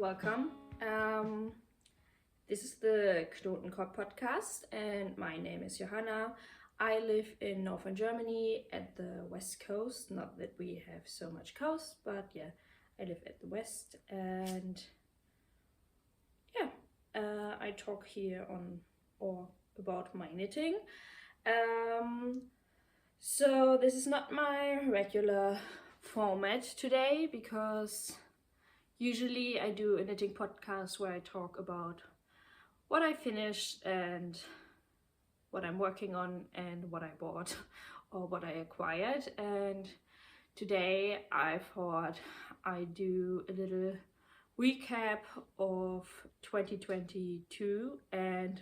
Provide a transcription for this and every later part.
welcome. This is the Knotenkopp podcast, and my name is Johanna. I live in northern Germany at the west coast. Not that we have so much coast, but yeah, I live at the west, and yeah, I talk here about my knitting. So this is not my regular format today because usually I do a knitting podcast where I talk about what I finished and what I'm working on and what I bought or what I acquired. And today I thought I'd do a little recap of 2022 and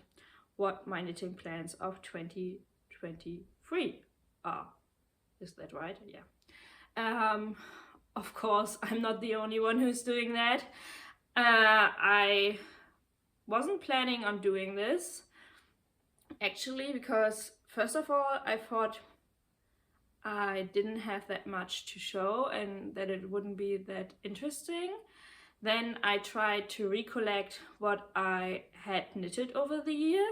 what my knitting plans of 2023 are. Is that right? Yeah. Of course, I'm not the only one who's doing that. I wasn't planning on doing this, actually, because first of all, I thought I didn't have that much to show and that it wouldn't be that interesting. Then I tried to recollect what I had knitted over the year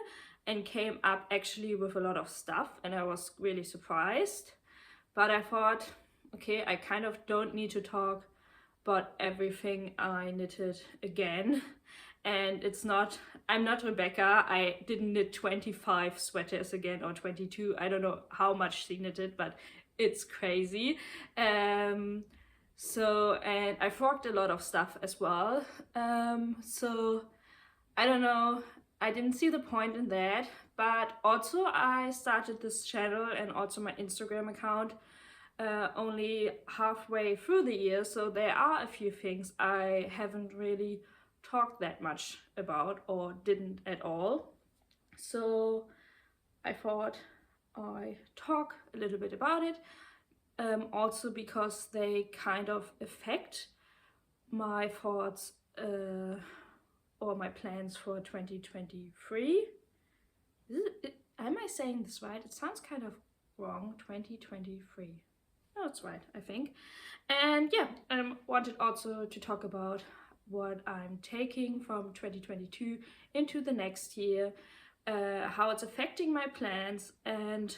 and came up actually with a lot of stuff, and I was really surprised. But I thought, okay, I kind of don't need to talk about everything I knitted again. And I'm not Rebecca. I didn't knit 25 sweaters again, or 22. I don't know how much she knitted, but it's crazy. And I forked a lot of stuff as well. So I don't know. I didn't see the point in that. But also I started this channel and also my Instagram account only halfway through the year, so there are a few things I haven't really talked that much about or didn't at all. So I thought I talk a little bit about it, also because they kind of affect my thoughts or my plans for 2023. Am I saying this right? It sounds kind of wrong. 2023. No, it's right, I think. And yeah, I wanted also to talk about what I'm taking from 2022 into the next year, how it's affecting my plans, and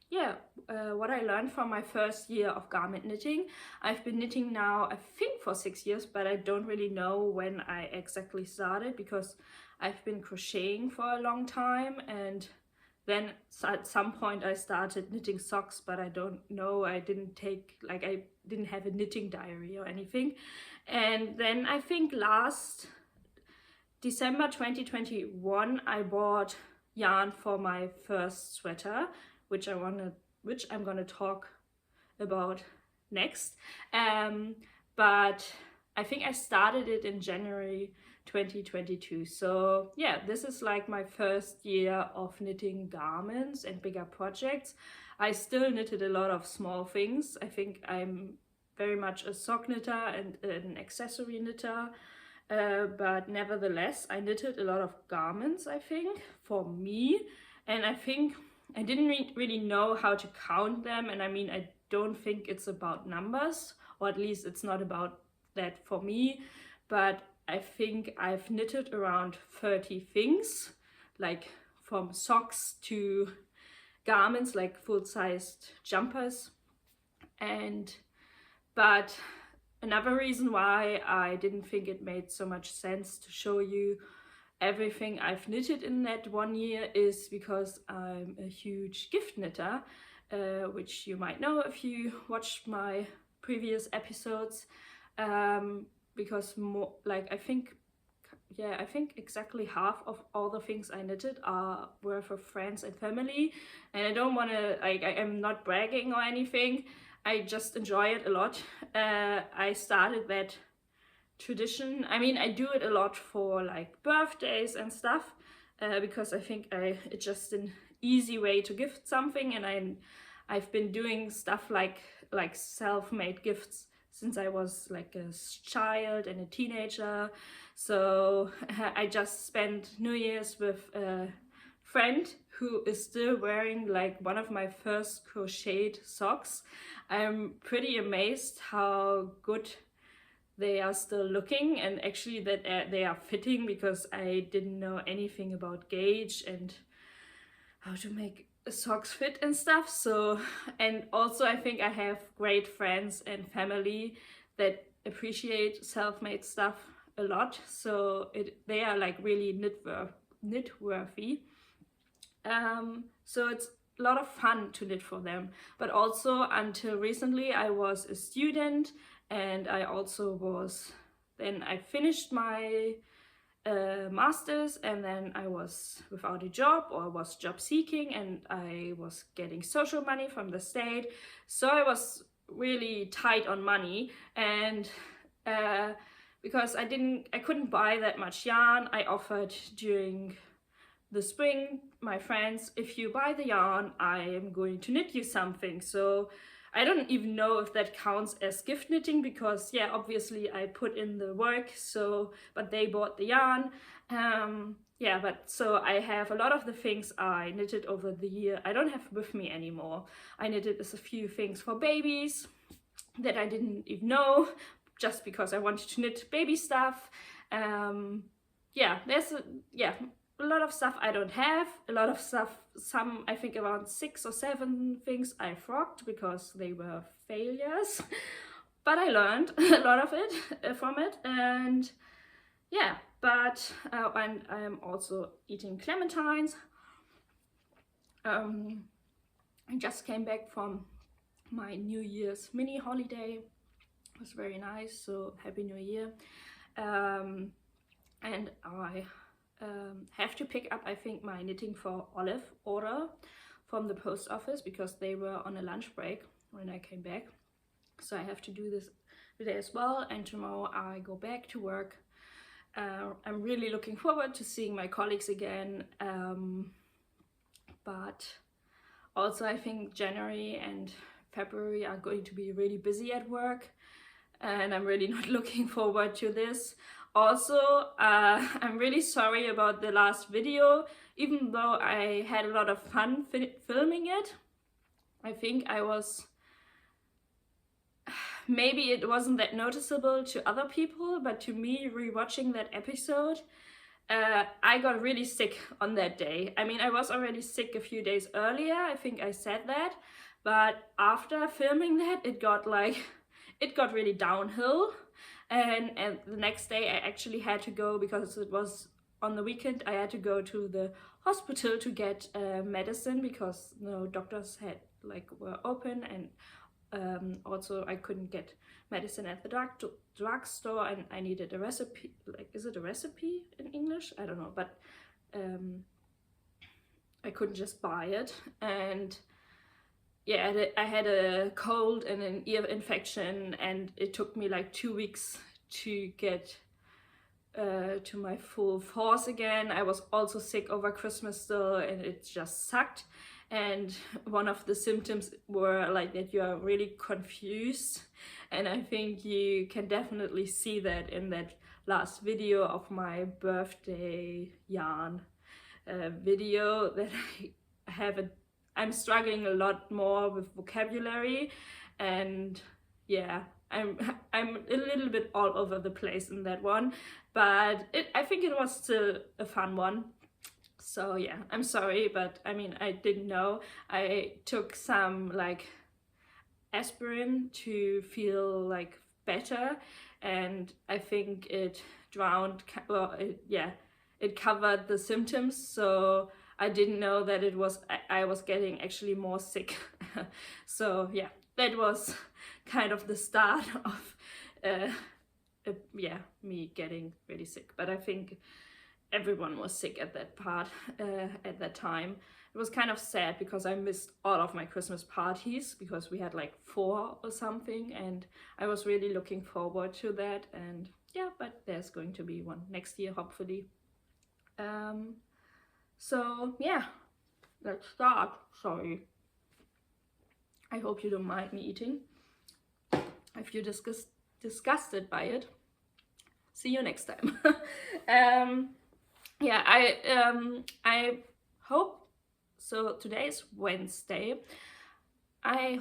yeah, what I learned from my first year of garment knitting. I've been knitting now, I think, for 6 years, but I don't really know when I exactly started because I've been crocheting for a long time, and then at some point I started knitting socks, but I don't know, I didn't have a knitting diary or anything. And then I think last December 2021 I bought yarn for my first sweater, which I'm gonna talk about next. But I think I started it in January 2022. So yeah, this is like my first year of knitting garments and bigger projects. I still knitted a lot of small things. I think I'm very much a sock knitter and an accessory knitter, but nevertheless I knitted a lot of garments, I think, for me. And I think I didn't really know how to count them, and I mean, I don't think it's about numbers, or at least it's not about that for me, but I think I've knitted around 30 things, like from socks to garments, like full-sized jumpers. But another reason why I didn't think it made so much sense to show you everything I've knitted in that 1 year is because I'm a huge gift knitter, which you might know if you watched my previous episodes. Because more like I think exactly half of all the things I knitted were for friends and family, and I don't want to I'm not bragging or anything. I just enjoy it a lot. I started that tradition. I mean, I do it a lot for like birthdays and stuff, because I think it's just an easy way to gift something, and I've been doing stuff like self-made gifts since I was like a child and a teenager. So I just spent New Year's with a friend who is still wearing like one of my first crocheted socks. I'm pretty amazed how good they are still looking, and actually that they are fitting, because I didn't know anything about gauge and how to make socks fit and stuff. So, and also I think I have great friends and family that appreciate self-made stuff a lot, so they are like really knit worthy. So it's a lot of fun to knit for them. But also until recently I was a student, and I also was, then I finished my master's, and then I was without a job, or was job seeking, and I was getting social money from the state, so I was really tight on money. And because I couldn't buy that much yarn, I offered during the spring my friends, if you buy the yarn, I am going to knit you something. So I don't even know if that counts as gift knitting, because yeah, obviously I put in the work, so, but they bought the yarn. Yeah, but so I have a lot of the things I knitted over the year I don't have with me anymore. I knitted a few things for babies that I didn't even know, just because I wanted to knit baby stuff. Yeah, there's a lot of stuff I don't have, a lot of stuff, some, I think around 6 or 7 things I frogged because they were failures, but I learned a lot of it from it. And yeah, but and I'm also eating clementines. I just came back from my New Year's mini holiday. It was very nice, so Happy New Year. And I have to pick up, I think, my knitting for Olive order from the post office, because they were on a lunch break when I came back. So I have to do this today as well, and tomorrow I go back to work. I'm really looking forward to seeing my colleagues again, but also I think January and February are going to be really busy at work, and I'm really not looking forward to this. Also, I'm really sorry about the last video, even though I had a lot of fun filming it. I think I was, maybe it wasn't that noticeable to other people, but to me, rewatching that episode, I got really sick on that day. I mean, I was already sick a few days earlier, I think I said that, but after filming that, it got really downhill. And the next day I actually had to go, because it was on the weekend, I had to go to the hospital to get medicine, because no doctors were open, and also I couldn't get medicine at the drugstore, and I needed a recipe. Is it a recipe in English? I don't know, but I couldn't just buy it. And yeah, I had a cold and an ear infection, and it took me like 2 weeks to get to my full force again. I was also sick over Christmas still, and it just sucked. And one of the symptoms were like that you are really confused, and I think you can definitely see that in that last video of my birthday yarn video, that I have I'm struggling a lot more with vocabulary, and yeah, I'm a little bit all over the place in that one, but I think it was still a fun one. So yeah, I'm sorry, but I mean, I didn't know. I took some aspirin to feel better, and I think it drowned, well, it covered the symptoms, so I didn't know that it was, I was getting actually more sick. So yeah, that was kind of the start of me getting really sick. But I think everyone was sick at that at that time. It was kind of sad, because I missed all of my Christmas parties, because we had 4 or something, and I was really looking forward to that. And yeah, but there's going to be one next year, hopefully. So yeah, let's start. Sorry. I hope you don't mind me eating. If you're disgusted by it, see you next time. Yeah, I hope, so today is Wednesday. I'm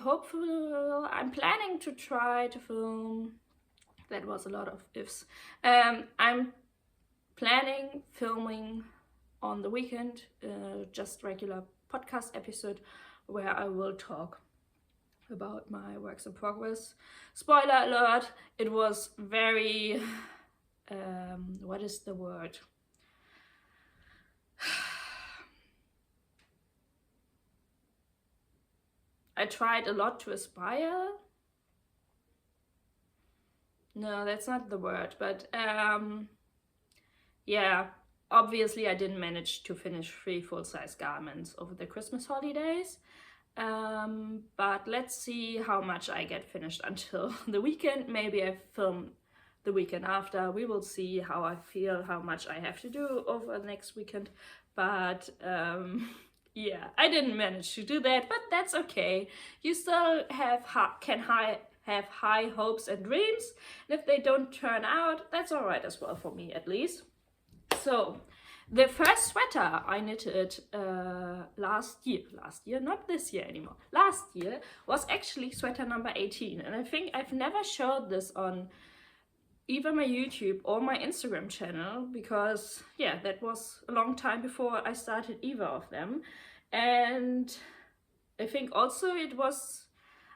planning to try to film That was a lot of ifs. I'm planning filming on the weekend, just regular podcast episode where I will talk about my works in progress. Spoiler alert, it was very, what is the word? I tried a lot to aspire. No, that's not the word, but yeah, obviously I didn't manage to finish 3 full-size garments over the Christmas holidays. But let's see how much I get finished until the weekend. Maybe I film the weekend after. We will see how I feel, how much I have to do over the next weekend. But yeah, I didn't manage to do that, but that's okay. You still have high hopes and dreams, and if they don't turn out, that's all right as well, for me at least. So the first sweater I knitted last year, not this year anymore, last year, was actually sweater number 18, and I think I've never showed this on either my YouTube or my Instagram channel, because yeah, that was a long time before I started either of them. And I think also it was,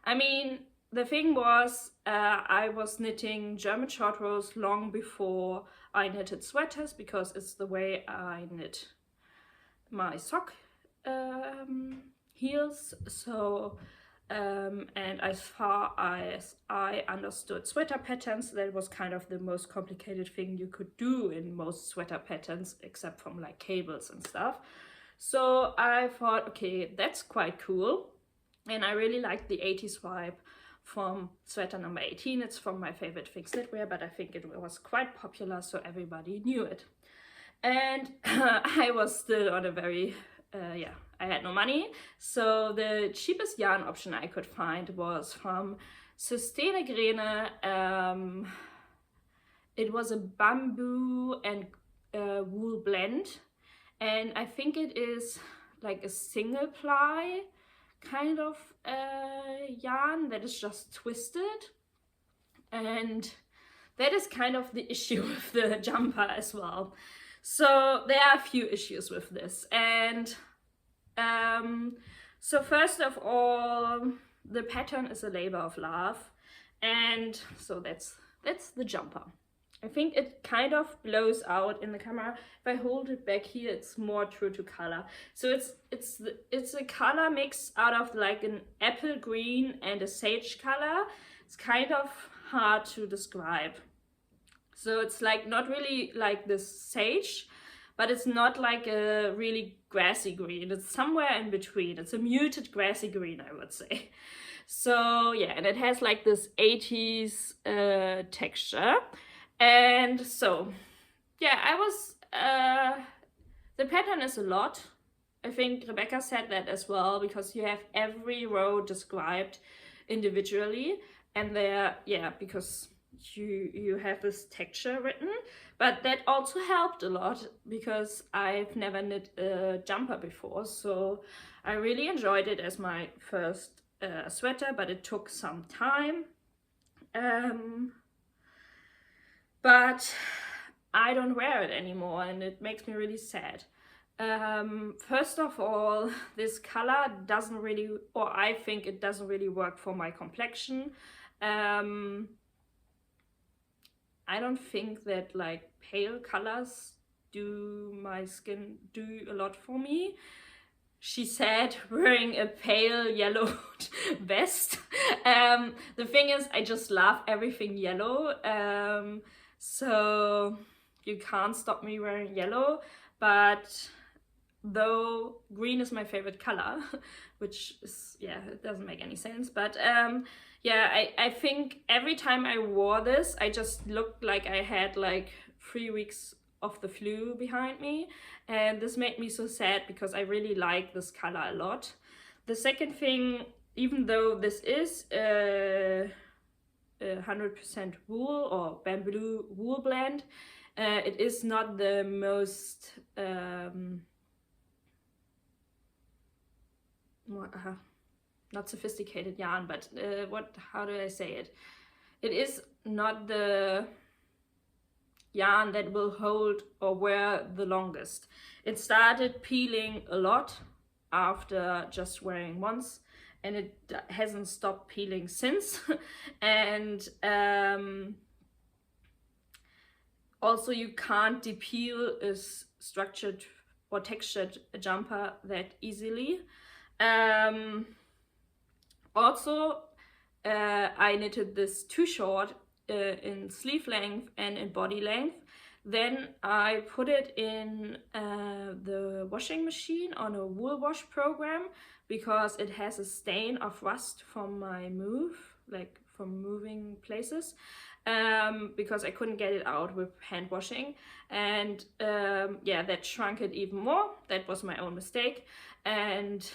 I mean, the thing was, I was knitting German short rows long before I knitted sweaters, because it's the way I knit my sock heels. So and as far as I understood sweater patterns, that was kind of the most complicated thing you could do in most sweater patterns, except from like cables and stuff. So I thought, okay, that's quite cool, and I really liked the 80s vibe from sweater number 18. It's from my favorite things knitwear, but I think it was quite popular, so everybody knew it. And I was still on a very, yeah, I had no money. So the cheapest yarn option I could find was from Spektakelstrik. It was a bamboo and wool blend. And I think it is like a single ply kind of yarn that is just twisted, and that is kind of the issue with the jumper as well. So there are a few issues with this, and so first of all, the pattern is a labor of love, and so that's the jumper. I think it kind of blows out in the camera. If I hold it back here, it's more true to color. So it's a color mix out of like an apple green and a sage color. It's kind of hard to describe. So it's like not really like this sage, but it's not like a really grassy green. It's somewhere in between. It's a muted grassy green, I would say. So yeah, and it has like this 80s texture. And so, yeah, I was, the pattern is a lot. I think Rebecca said that as well, because you have every row described individually, and there, yeah, because you have this texture written, but that also helped a lot because I've never knit a jumper before, so I really enjoyed it as my first sweater, but it took some time. But I don't wear it anymore, and it makes me really sad. First of all, this color doesn't really, or I think it doesn't really work for my complexion. I don't think that like pale colors do my skin do a lot for me. She said, wearing a pale yellow vest. The thing is, I just love everything yellow. So you can't stop me wearing yellow, but though green is my favorite color, which is, yeah, it doesn't make any sense, but yeah, I think every time I wore this, I just looked like I had like 3 weeks of the flu behind me, and this made me so sad because I really like this color a lot. The second thing, even though this is 100% wool or bamboo wool blend, it is not the most not sophisticated yarn, but how do I say it? it is not the yarn that will hold or wear the longest. It started peeling a lot after just wearing once, and it hasn't stopped peeling since. And also you can't depeel a structured or textured jumper that easily. Also, I knitted this too short in sleeve length and in body length. Then I put it in the washing machine on a wool wash program because it has a stain of rust from my move, like from moving places, because I couldn't get it out with hand washing. And yeah, that shrunk it even more. That was my own mistake. And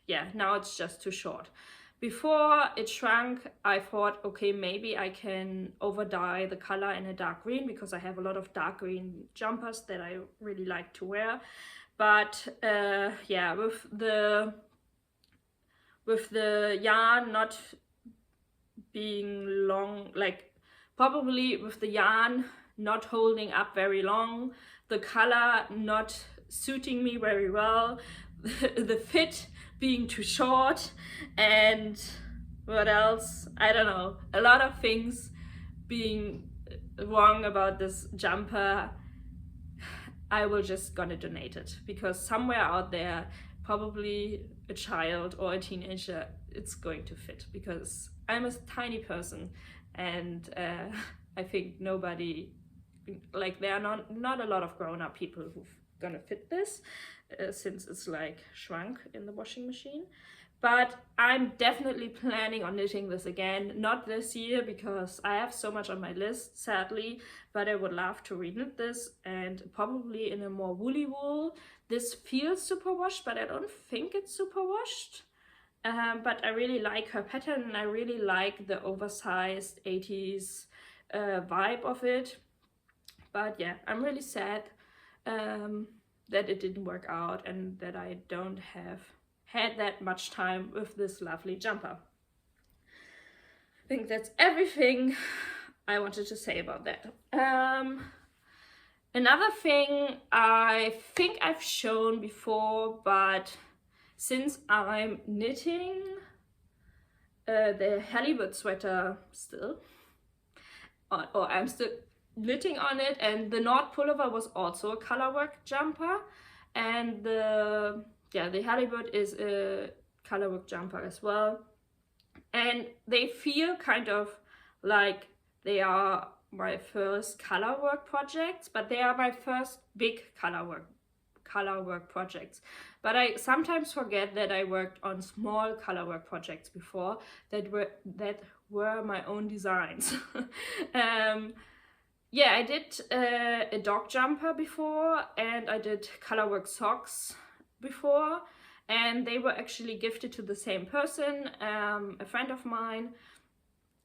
yeah, now it's just too short. Before it shrunk, I thought, okay, maybe I can over dye the color in a dark green because I have a lot of dark green jumpers that I really like to wear. But yeah, with the yarn not being long, like probably with the yarn not holding up very long, the color not suiting me very well, the fit being too short, and what else? I don't know. A lot of things being wrong about this jumper. I will just gonna donate it because somewhere out there, probably a child or a teenager, it's going to fit because I'm a tiny person, and I think nobody, like there are not a lot of grown-up people who've gonna fit this. Since it's like shrunk in the washing machine. But I'm definitely planning on knitting this again, not this year because I have so much on my list, sadly, but I would love to reknit this, and probably in a more woolly wool. This feels superwashed, but I don't think it's superwashed. But I really like her pattern, and I really like the oversized 80s vibe of it. But yeah, I'm really sad that it didn't work out and that I don't have had that much time with this lovely jumper. I think that's everything I wanted to say about that. Another thing I think I've shown before, but since I'm knitting the halibut sweater still, or I'm still knitting on it, and the knot pullover was also a colorwork jumper, and the halibut is a colorwork jumper as well, and they feel kind of like they are my first colorwork projects, but they are my first big colorwork projects. But I sometimes forget that I worked on small colorwork projects before that were my own designs. Yeah, I did a dog jumper before, and I did colorwork socks before, and they were actually gifted to the same person, a friend of mine.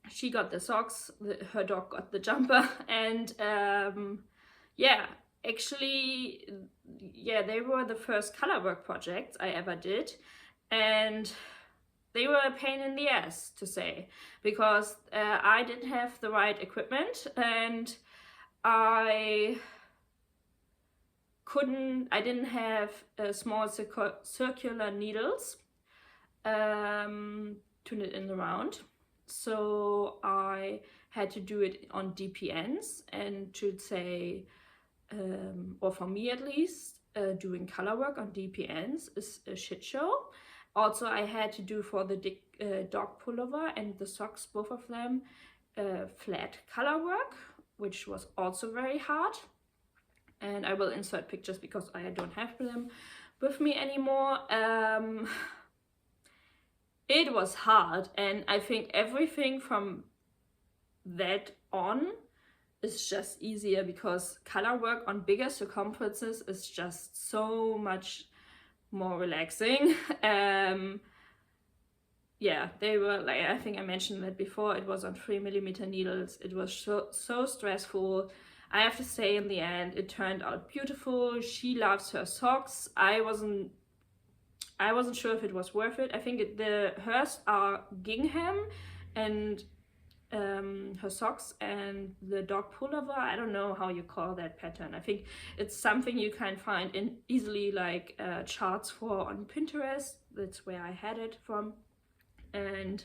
She got the socks, her dog got the jumper, and yeah, actually, yeah, they were the first colorwork projects I ever did, and they were a pain in the ass, to say, because I didn't have the right equipment, and I didn't have small circular needles to knit in the round, so I had to do it on DPNs, and to say, or for me at least, doing colorwork on DPNs is a shit show. Also, I had to do for the dog pullover and the socks, both of them, flat colorwork, which was also very hard. And I will insert pictures because I don't have them with me anymore. It was hard, and I think everything from that on is just easier because colorwork on bigger circumferences is just so much more relaxing. Yeah, they were like, I think I mentioned that before, it was on 3mm needles. It was so stressful. I have to say, in the end, it turned out beautiful. She loves her socks. I wasn't sure if it was worth it. I think hers are gingham, and her socks and the dog pullover. I don't know how you call that pattern. I think it's something you can find in easily like charts for on Pinterest. That's where I had it from. And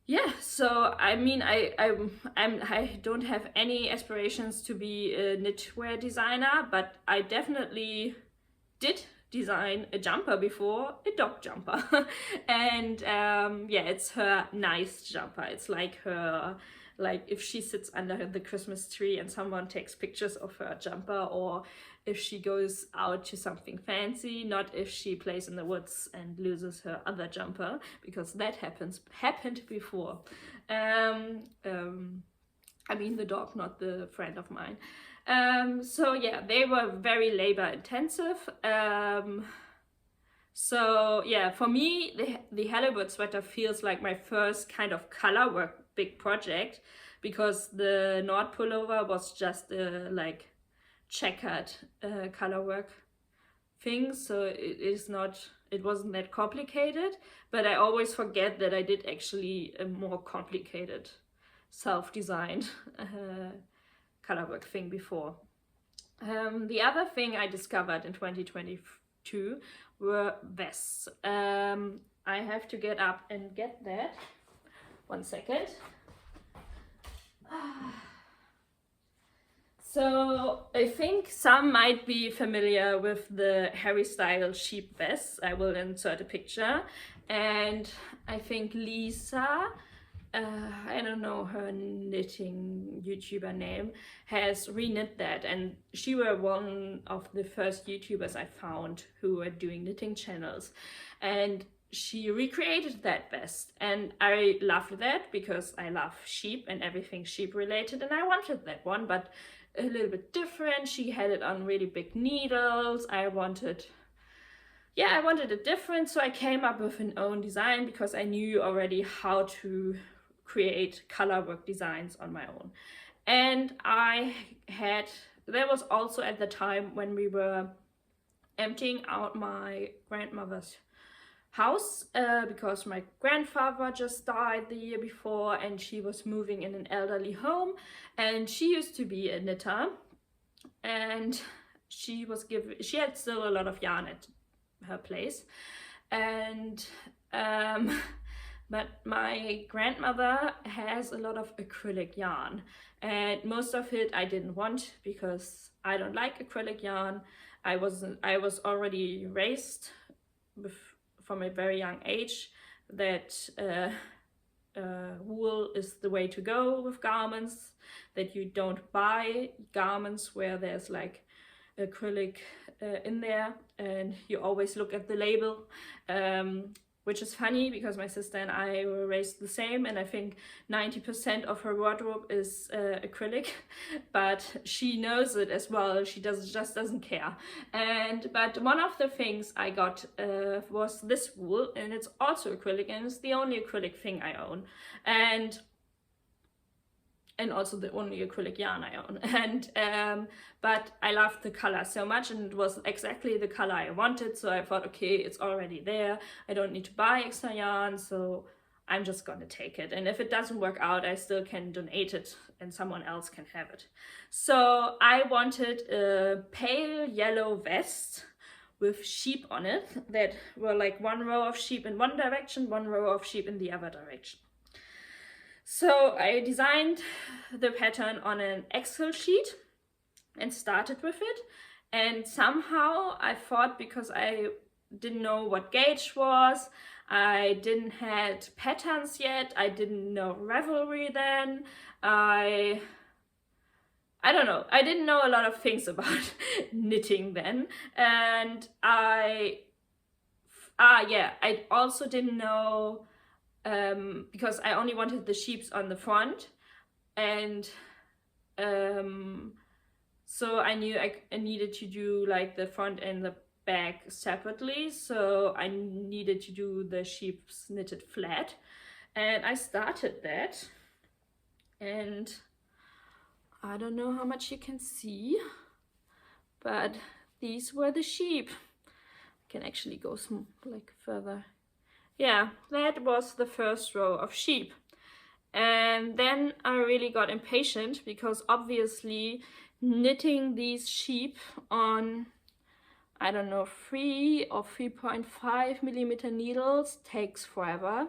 yeah, so I mean, I don't have any aspirations to be a knitwear designer, but I definitely did design a jumper before, a dog jumper. And yeah, it's her nice jumper. It's like her, like if she sits under the Christmas tree and someone takes pictures of her jumper, or if she goes out to something fancy, not if she plays in the woods and loses her other jumper, because that happened before. I mean the dog, not the friend of mine. So yeah, they were very labor intensive. So yeah, for me, the Halibut sweater feels like my first kind of color work big project, because the Nord pullover was just like checkered color work thing, so it wasn't that complicated, but I always forget that I did actually a more complicated self-designed color work thing before. The other thing I discovered in 2022 were vests. I have to get up and get that. 1 second. So I think some might be familiar with the Harry Styles sheep vests. I will insert a picture. And I think Lisa, I don't know her knitting YouTuber name, has reknit that. And she were one of the first YouTubers I found who were doing knitting channels. And she recreated that vest, and I loved that because I love sheep and everything sheep related, and I wanted that one, but a little bit different. She had it on really big needles. I wanted it different, so I came up with an own design because I knew already how to create color work designs on my own. And there was also at the time when we were emptying out my grandmother's house, because my grandfather just died the year before and she was moving in an elderly home, and she used to be a knitter, and she had still a lot of yarn at her place, and but my grandmother has a lot of acrylic yarn, and most of it I didn't want because I don't like acrylic yarn. I was already raised from a very young age that wool is the way to go with garments, that you don't buy garments where there's like acrylic in there, and you always look at the label, which is funny because my sister and I were raised the same, and I think 90% of her wardrobe is acrylic, but she knows it as well. She just doesn't care. But one of the things I got was this wool, and it's also acrylic, and it's the only acrylic thing I own, and also the only acrylic yarn I own. And but I loved the color so much, and it was exactly the color I wanted, so I thought, okay, it's already there, I don't need to buy extra yarn, so I'm just gonna take it, and if it doesn't work out, I still can donate it and someone else can have it. So I wanted a pale yellow vest with sheep on it that were like one row of sheep in one direction, one row of sheep in the other direction. So I designed the pattern on an Excel sheet and started with it, and somehow I thought, because I didn't know what gauge was, I didn't had patterns yet, I didn't know Ravelry then, I don't know, I didn't know a lot of things about knitting then, and I also didn't know, because I only wanted the sheeps on the front, and so I knew I needed to do like the front and the back separately, so I needed to do the sheeps knitted flat, and I started that, and I don't know how much you can see, but these were the sheep. I can actually go some like further. Yeah, that was the first row of sheep, And then I really got impatient because obviously knitting these sheep on, I don't know, 3 or 3.5 millimeter needles takes forever.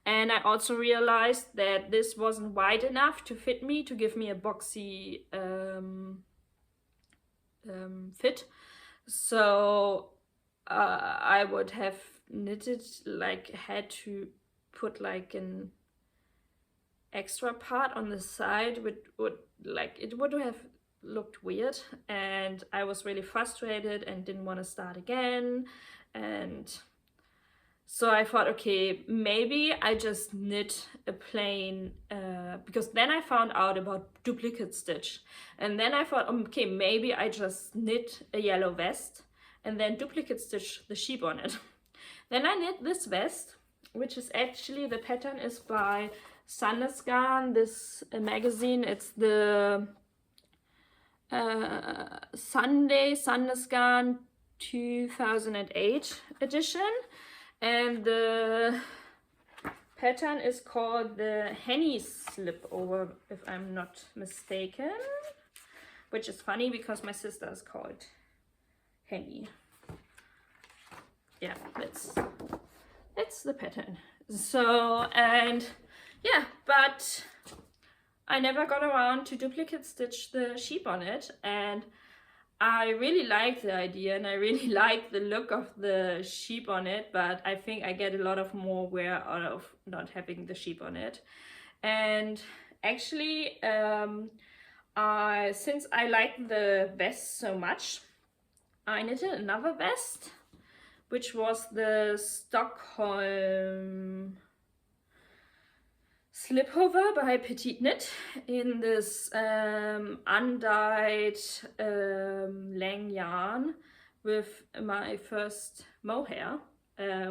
And I also realized that this wasn't wide enough to fit me, to give me a boxy fit. So I would have knitted, like, had to put like an extra part on the side, which would, like, it would have looked weird, and I was really frustrated and didn't want to start again. And so I thought, okay, maybe I just knit a plain, because then I found out about duplicate stitch, and then I thought, okay, maybe I just knit a yellow vest and then duplicate stitch the sheep on it. Then I knit this vest, which is actually, the pattern is by Sandes Garn, this magazine. It's the Sandes Garn 2008 edition, and the pattern is called the Henny Slipover, if I'm not mistaken, which is funny because my sister is called Henny. Yeah, that's the pattern. So, and yeah, but I never got around to duplicate stitch the sheep on it, and I really like the idea and I really like the look of the sheep on it, but I think I get a lot of more wear out of not having the sheep on it. And actually, since I like the vest so much, I knitted another vest, which was the Stockholm Slipover by PetiteKnit in this undyed Lang yarn with my first mohair,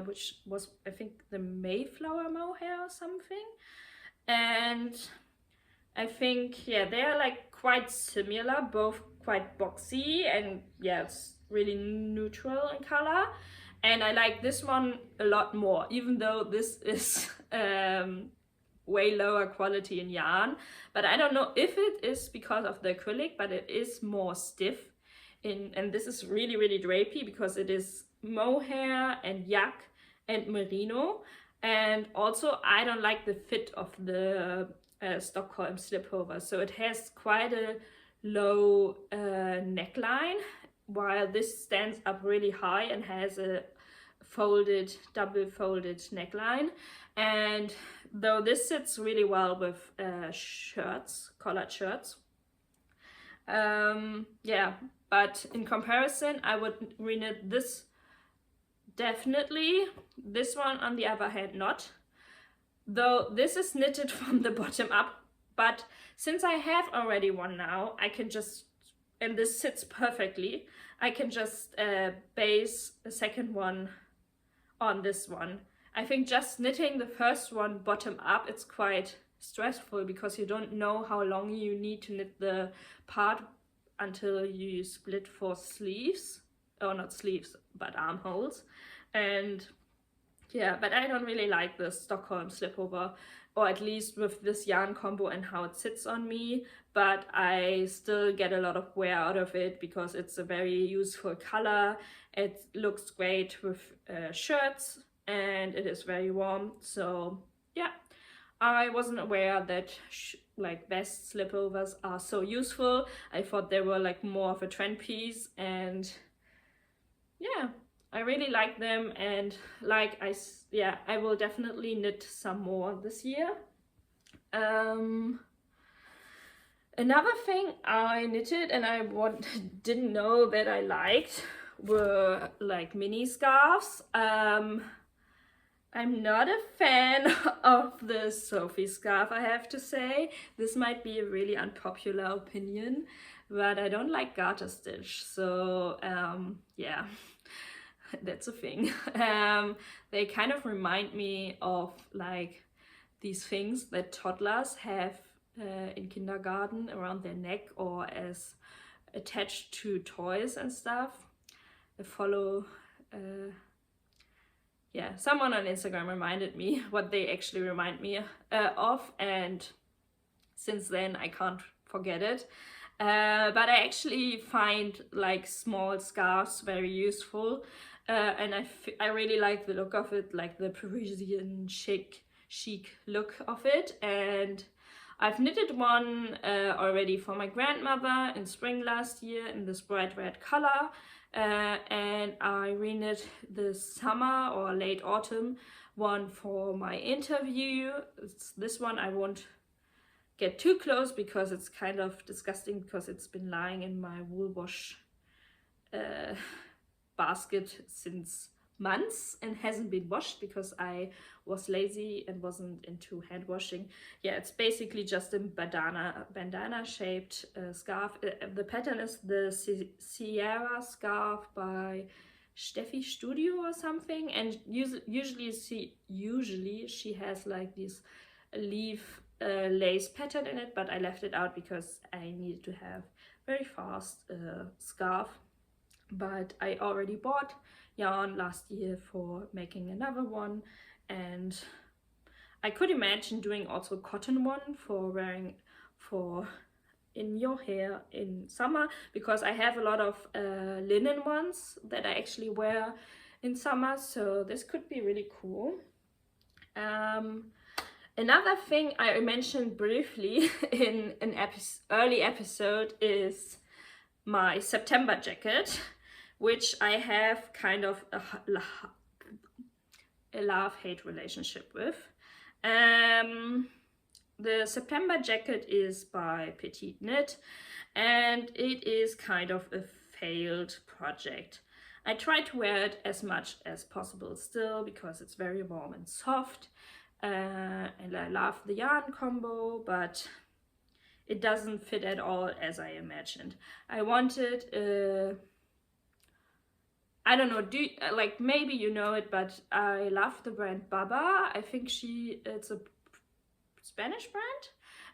which was, I think, the Mayflower mohair or something. And I think, yeah, they're like quite similar, both quite boxy, and yeah, it's really neutral in color. And I like this one a lot more, even though this is way lower quality in yarn. But I don't know if it is because of the acrylic, but it is more stiff. And this is really, really drapey because it is mohair and yak and merino. And also I don't like the fit of the Stockholm Slipover. So it has quite a low neckline, while this stands up really high and has a folded, double folded neckline. And though this sits really well with shirts, collared shirts, yeah, but in comparison I would reknit this definitely. This one on the other hand not, though this is knitted from the bottom up. But since I have already one now, I can just, and this sits perfectly, I can just base a second one on this one. I think just knitting the first one bottom up, it's quite stressful because you don't know how long you need to knit the part until you split for sleeves, or not sleeves, but armholes. And yeah, but I don't really like the Stockholm Slipover, or at least with this yarn combo and how it sits on me, but I still get a lot of wear out of it because it's a very useful color. It looks great with shirts and it is very warm. So yeah, I wasn't aware that like vest slipovers are so useful. I thought they were like more of a trend piece, and yeah, I really like them, and like I will definitely knit some more this year. Another thing I knitted and I didn't know that I liked were like mini scarves. I'm not a fan of the Sophie scarf, I have to say. This might be a really unpopular opinion, but I don't like garter stitch, so yeah. That's a thing. They kind of remind me of like these things that toddlers have in kindergarten around their neck or as attached to toys and stuff. They follow yeah, someone on Instagram reminded me what they actually remind me of, and since then I can't forget it. But I actually find like small scarves very useful, and I really like the look of it, like the Parisian chic look of it. And I've knitted one already for my grandmother in spring last year in this bright red color, and I reknit this summer or late autumn one for my interview. It's this one. I won't get too close because it's kind of disgusting, because it's been lying in my wool wash basket since months and hasn't been washed because I was lazy and wasn't into hand washing. Yeah, it's basically just a bandana shaped scarf. The pattern is the Sierra scarf by Steffi Studio or something, and usually she has like this leaf lace pattern in it, but I left it out because I needed to have very fast scarf. But I already bought yarn last year for making another one, and I could imagine doing also cotton one for wearing for in your hair in summer, because I have a lot of linen ones that I actually wear in summer, so this could be really cool. Another thing I mentioned briefly in an early episode is my September jacket, which I have kind of a love-hate relationship with. The September jacket is by PetiteKnit, and it is kind of a failed project. I try to wear it as much as possible still because it's very warm and soft, and I love the yarn combo, but it doesn't fit at all as I imagined. I wanted I don't know, like maybe you know it, but I love the brand Baba. I think it's a Spanish brand,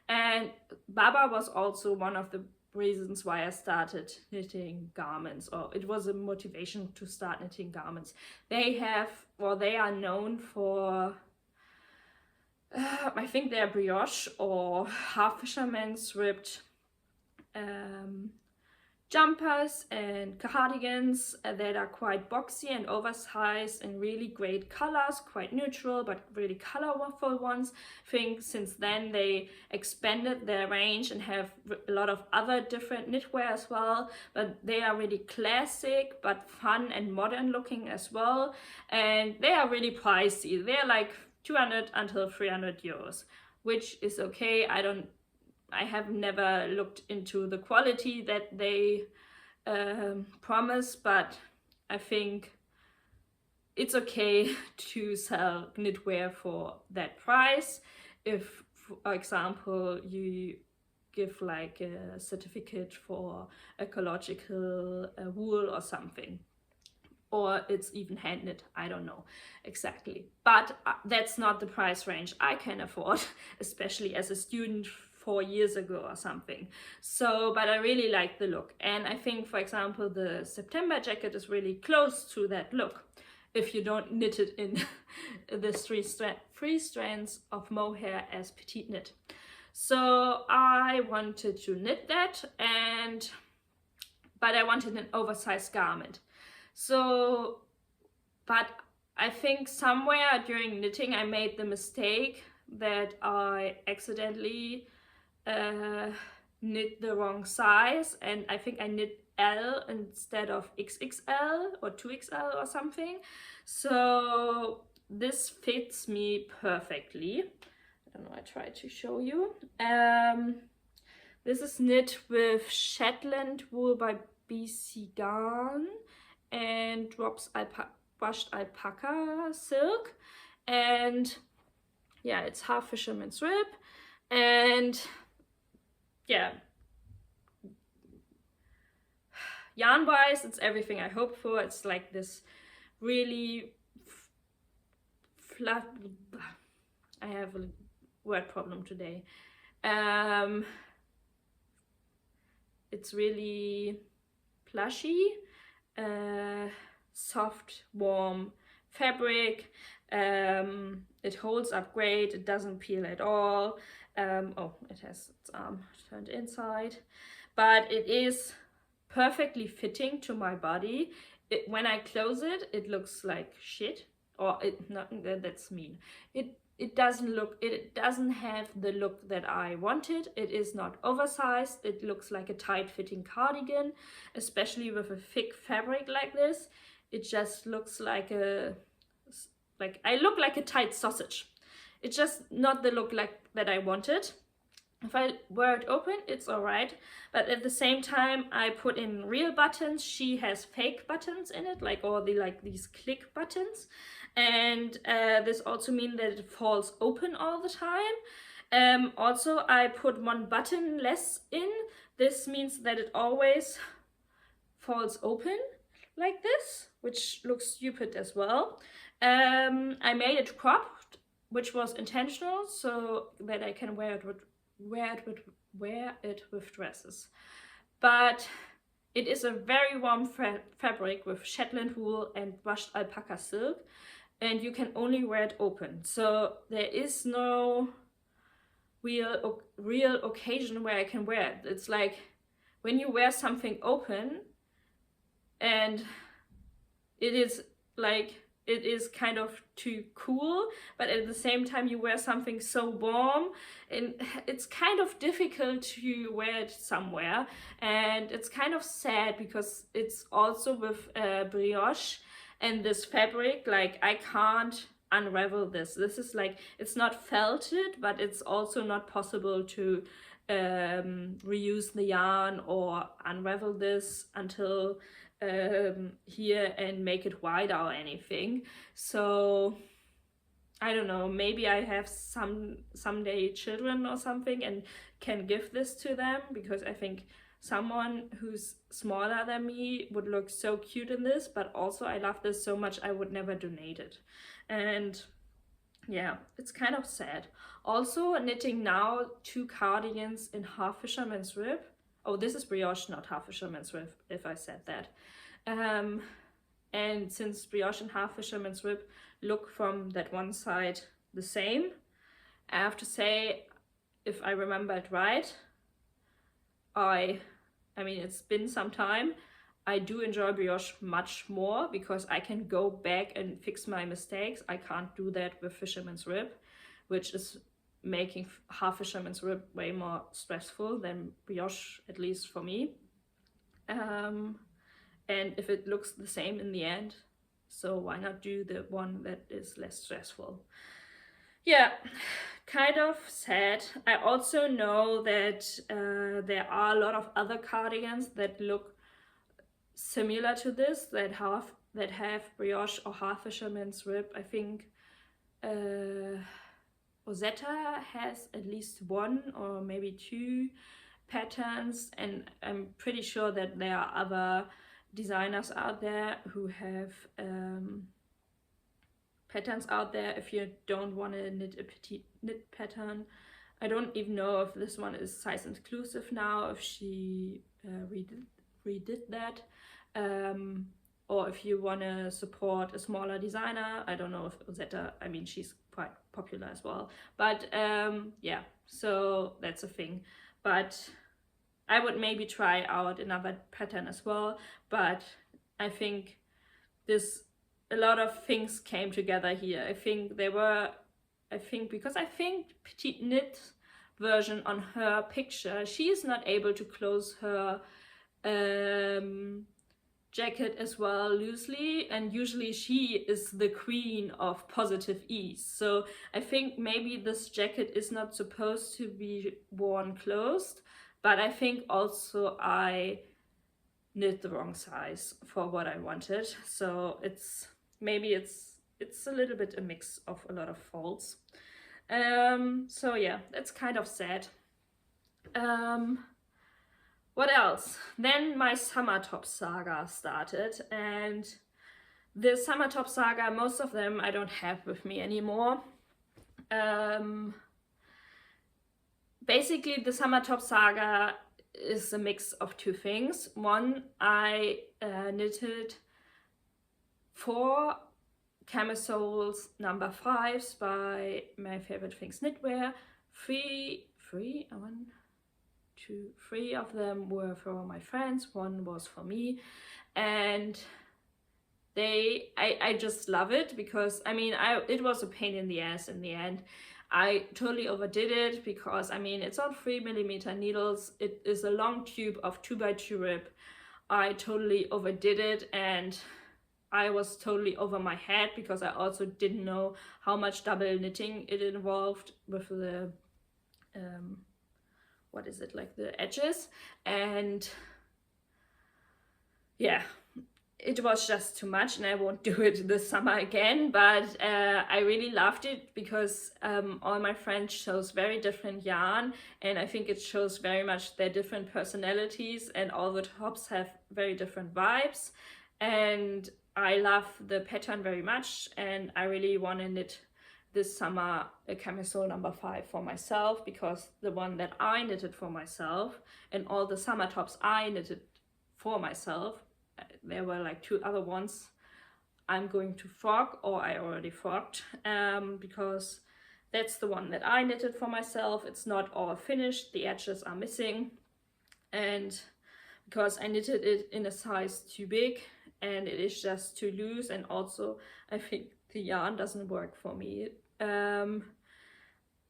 and Baba was also one of the reasons why I started knitting garments, or it was a motivation to start knitting garments. They are known for I think they're brioche or half fisherman's ribbed jumpers and cardigans that are quite boxy and oversized and really great colors, quite neutral but really colorful ones. I think since then they expanded their range and have a lot of other different knitwear as well, but they are really classic but fun and modern looking as well, and they are really pricey. They're like 200 until 300 euros, which is okay. I have never looked into the quality that they promise, but I think it's okay to sell knitwear for that price. If, for example, you give like a certificate for ecological wool or something, or it's even hand knit, I don't know exactly, but that's not the price range I can afford, especially as a student 4 years ago or something. So, but I really like the look, and I think, for example, the September jacket is really close to that look if you don't knit it in the three strands of mohair as PetiteKnit. So I wanted to knit that, but I wanted an oversized garment. So, but I think somewhere during knitting I made the mistake that I accidentally knit the wrong size, and I think I knit L instead of XXL or 2XL or something. So this fits me perfectly. I don't know, I try to show you. This is knit with Shetland wool by BC Garn and Drops brushed alpaca silk, and yeah, it's half fisherman's rib, and yeah, yarn wise it's everything I hoped for. It's like this really flat, I have a word problem today. It's really plushy, soft, warm fabric. It holds up great, it doesn't peel at all. Oh, it has its arm turned inside, but it is perfectly fitting to my body. When I close it, it looks like shit, or that's mean. It doesn't have the look that I wanted. It is not oversized. It looks like a tight fitting cardigan, especially with a thick fabric like this. It just looks like I look like a tight sausage. It's just not the look like that I wanted. If I wear it open, it's alright, but at the same time I put in real buttons. She has fake buttons in it, these click buttons, and this also means that it falls open all the time. Also, I put one button less in. This means that it always falls open like this, which looks stupid as well. I made it cropped, which was intentional, so that I can wear it with dresses. But it is a very warm fabric with Shetland wool and brushed alpaca silk, and you can only wear it open. So there is no real occasion where I can wear it. It's like when you wear something open, and it is kind of too cool, but at the same time you wear something so warm, and it's kind of difficult to wear it somewhere. And it's kind of sad because it's also with brioche and this fabric, like I can't unravel this. This is like, it's not felted, but it's also not possible to reuse the yarn or unravel this until here and make it wider or anything. So I don't know, maybe I have someday children or something and can give this to them, because I think someone who's smaller than me would look so cute in this. But also I love this so much I would never donate it. And yeah, it's kind of sad. Also knitting now 2 cardigans in half fisherman's rib. Oh, this is brioche, not half fisherman's rib, if I said that. And since brioche and half fisherman's rib look from that one side the same, I have to say, if I remember it right, I mean, it's been some time, I do enjoy brioche much more because I can go back and fix my mistakes. I can't do that with fisherman's rib, which is making half fisherman's rib way more stressful than brioche, at least for me. And if it looks the same in the end, so why not do the one that is less stressful? Yeah, kind of sad. I also know that there are a lot of other cardigans that look similar to this, that have brioche or half fisherman's rib. I think Rosetta has at least 1 or maybe 2 patterns, and I'm pretty sure that there are other designers out there who have patterns out there. If you don't want to knit a PetiteKnit pattern, I don't even know if this one is size inclusive now, if she redid that, or if you want to support a smaller designer. I don't know if Rosetta, I mean, she's quite popular as well, but yeah, so that's a thing. But I would maybe try out another pattern as well, but I think a lot of things came together here. I think because I think PetiteKnit version on her picture, she is not able to close her jacket as well loosely, and usually she is the queen of positive ease. So I think maybe this jacket is not supposed to be worn closed, but I think also I knit the wrong size for what I wanted. So it's a little bit a mix of a lot of folds. So yeah, that's kind of sad. What else? Then my summer top saga started, and the summer top saga, most of them I don't have with me anymore. Basically, the summer top saga is a mix of 2 things. One, I knitted 4 camisoles number 5s by My Favorite Things Knitwear. Three of them were for my friends, one was for me, and I just love it because I mean it was a pain in the ass in the end. I totally overdid it because I mean it's on 3mm needles, it is a long tube of 2x2 rib. I totally overdid it and I was totally over my head because I also didn't know how much double knitting it involved with the what is it, like the edges, and yeah, it was just too much and I won't do it this summer again. But I really loved it because all my friends chose very different yarn, and I think it shows very much their different personalities, and all the tops have very different vibes, and I love the pattern very much, and I really want to knit this summer a camisole number 5 for myself, because the one that I knitted for myself and all the summer tops I knitted for myself, there were like 2 other ones I'm going to frog, or I already frogged, because that's the one that I knitted for myself. It's not all finished, the edges are missing, and because I knitted it in a size too big and it is just too loose, and also I think the yarn doesn't work for me.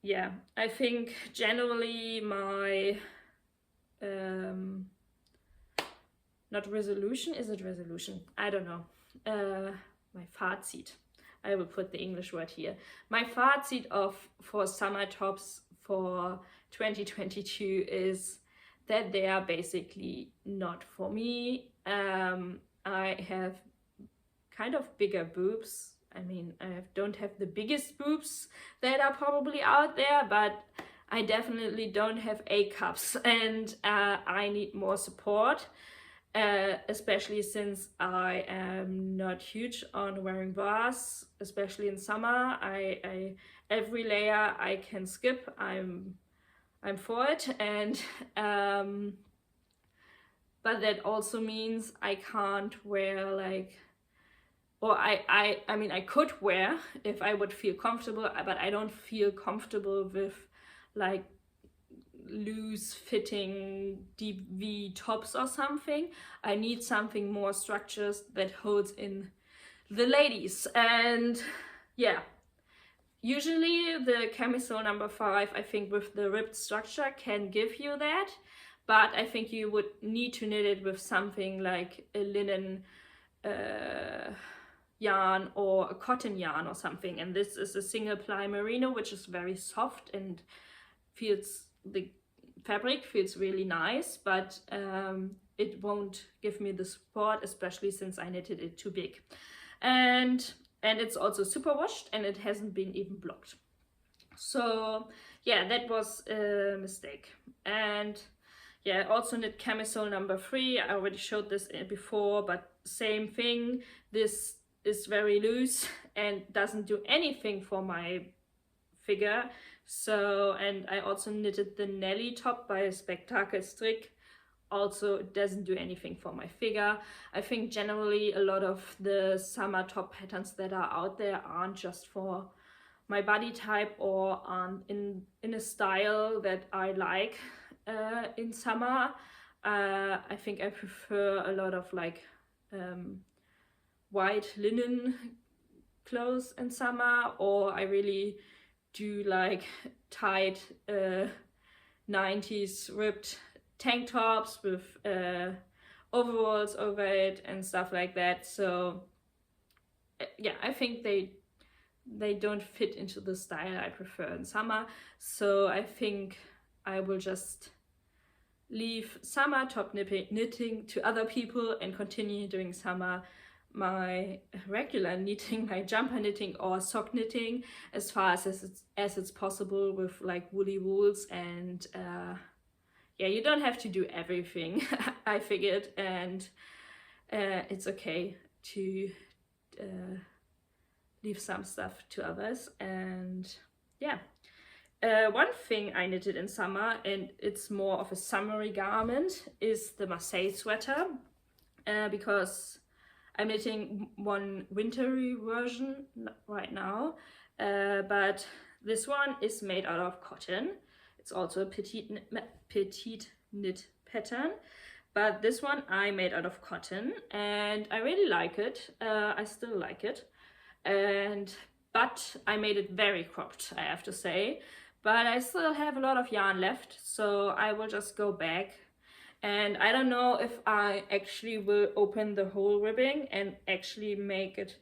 Yeah, I think generally my not resolution, is it resolution? I don't know. My Fazit. I will put the English word here. My Fazit for summer tops for 2022 is that they are basically not for me. I have kind of bigger boobs. I mean, I don't have the biggest boobs that are probably out there, but I definitely don't have A cups, and I need more support. Especially since I am not huge on wearing bras, especially in summer. I every layer I can skip, I'm for it, and but that also means I can't wear like, or I mean I could wear if I would feel comfortable, but I don't feel comfortable with like loose fitting deep V tops or something. I need something more structured that holds in the ladies. And yeah, usually the camisole number 5, I think with the ribbed structure, can give you that, but I think you would need to knit it with something like a linen yarn or a cotton yarn or something. And this is a single ply merino, which is very soft and feels, the fabric feels really nice, but it won't give me the support, especially since I knitted it too big. And it's also super washed and it hasn't been even blocked. So yeah, that was a mistake. And yeah, I also knit camisole number 3. I already showed this before, but same thing. This is very loose and doesn't do anything for my figure. So, and I also knitted the Nelly top by spektakelstrik. Also, it doesn't do anything for my figure. I think generally a lot of the summer top patterns that are out there aren't just for my body type or in a style that I like in summer. I think I prefer a lot of like white linen clothes in summer, or I really do like tight 90s ripped tank tops with overalls over it and stuff like that. So yeah, I think they don't fit into the style I prefer in summer. So I think I will just leave summer top knitting to other people and continue doing summer my regular knitting, my jumper knitting or sock knitting, as far as it's possible, with like woolly wools. And yeah, you don't have to do everything, I figured, and it's okay to leave some stuff to others. And yeah, one thing I knitted in summer, and it's more of a summery garment, is the Marseille sweater, because I'm knitting one wintry version right now, but this one is made out of cotton. It's also a petite knit pattern, but this one I made out of cotton, and I really like it. I still like it, but I made it very cropped, I have to say. But I still have a lot of yarn left, so I will just go back. And I don't know if I actually will open the whole ribbing and actually make it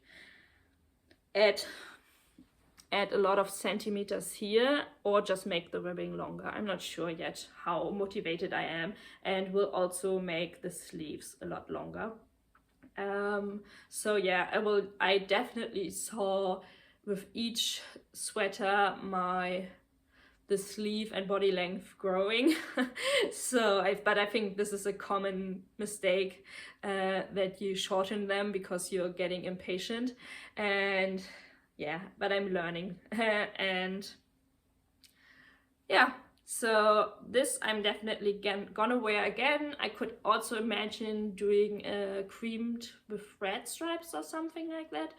add a lot of centimeters here, or just make the ribbing longer. I'm not sure yet how motivated I am, and will also make the sleeves a lot longer. So yeah, I definitely saw with each sweater the sleeve and body length growing. But I think this is a common mistake, that you shorten them because you're getting impatient. And yeah, but I'm learning. And yeah, so this I'm definitely gonna wear again. I could also imagine doing creamed with red stripes or something like that.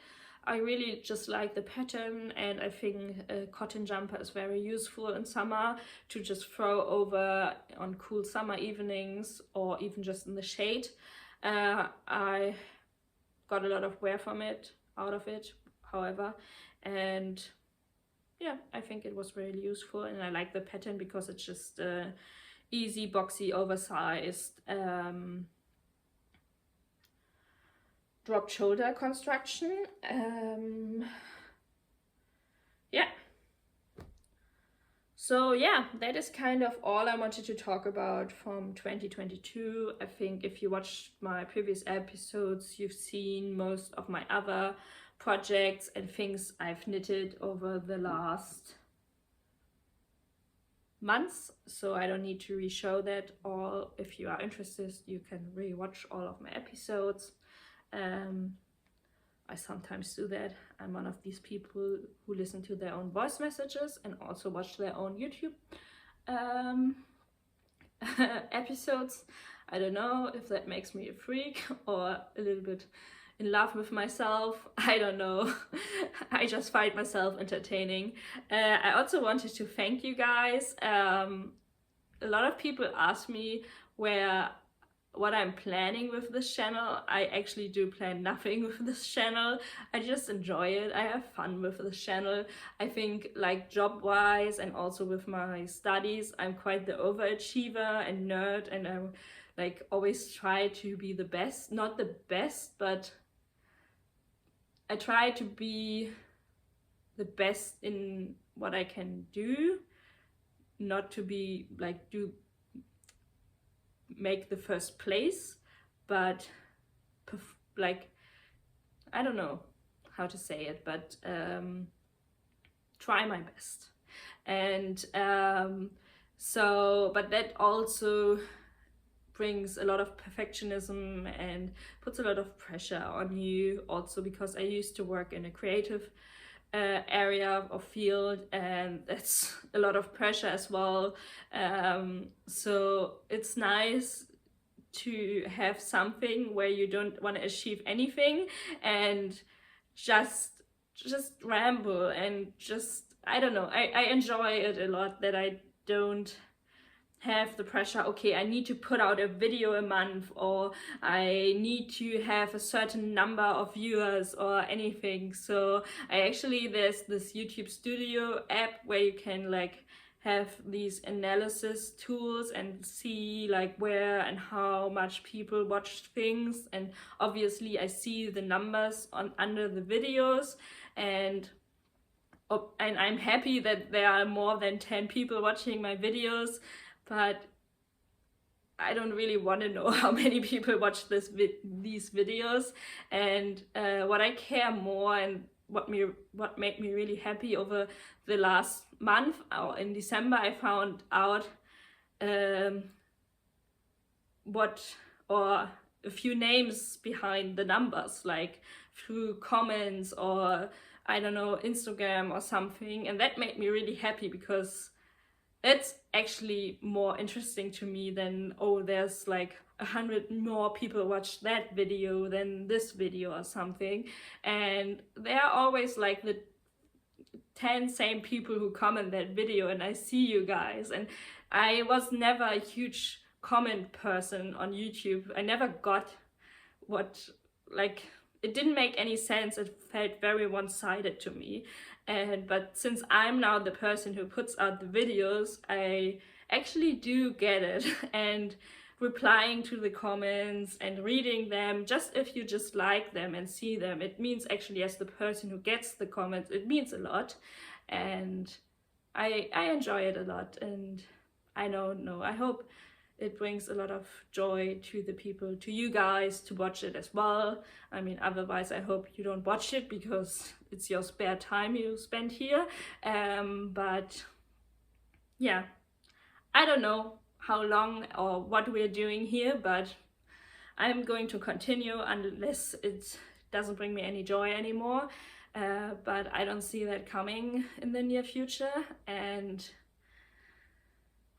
I really just like the pattern, and I think a cotton jumper is very useful in summer to just throw over on cool summer evenings, or even just in the shade. I got a lot of wear out of it, however, and yeah, I think it was really useful, and I like the pattern because it's just easy, boxy, oversized drop shoulder construction. Yeah, so yeah, that is kind of all I wanted to talk about from 2022. I think if you watched my previous episodes, you've seen most of my other projects and things I've knitted over the last months, so I don't need to re-show that all. If you are interested, you can re-watch all of my episodes. I sometimes do that. I'm one of these people who listen to their own voice messages and also watch their own YouTube episodes. I don't know if that makes me a freak or a little bit in love with myself. I don't know. I just find myself entertaining. I also wanted to thank you guys. A lot of people ask me what I'm planning with this channel. I actually do plan nothing with this channel. I just enjoy it. I have fun with this channel. I think, like, job wise and also with my studies, I'm quite the overachiever and nerd, and I like always try to be the best. Not the best, but I try to be the best in what I can do. Not to be like make the first place, but like, I don't know how to say it, but try my best. And but that also brings a lot of perfectionism and puts a lot of pressure on you, also because I used to work in a creative area or field, and that's a lot of pressure as well. So it's nice to have something where you don't want to achieve anything and just ramble and just, I don't know, I enjoy it a lot, that I don't have the pressure, okay, I need to put out a video a month, or I need to have a certain number of viewers or anything. So there's this YouTube Studio app where you can like have these analysis tools and see like where and how much people watch things, and obviously I see the numbers under the videos, and I'm happy that there are more than 10 people watching my videos. But I don't really want to know how many people watch these videos. And what I care more, and what made me really happy over the last month, or in December, I found out a few names behind the numbers, like through comments or, I don't know, Instagram or something. And that made me really happy, because it's actually more interesting to me than, oh, there's like 100 more people watch that video than this video or something. And there are always like the 10 same people who comment that video, and I see you guys. And I was never a huge comment person on YouTube. I never got what, like, it didn't make any sense. It felt very one-sided to me. But since I'm now the person who puts out the videos, I actually do get it. And replying to the comments and reading them, just if you just like them and see them, it means actually, as the person who gets the comments, it means a lot. And I enjoy it a lot. And I don't know, I hope it brings a lot of joy to the people, to you guys, to watch it as well. I mean, otherwise I hope you don't watch it, because it's your spare time you spend here. But yeah, I don't know how long or what we're doing here, but I'm going to continue unless it doesn't bring me any joy anymore. But I don't see that coming in the near future, and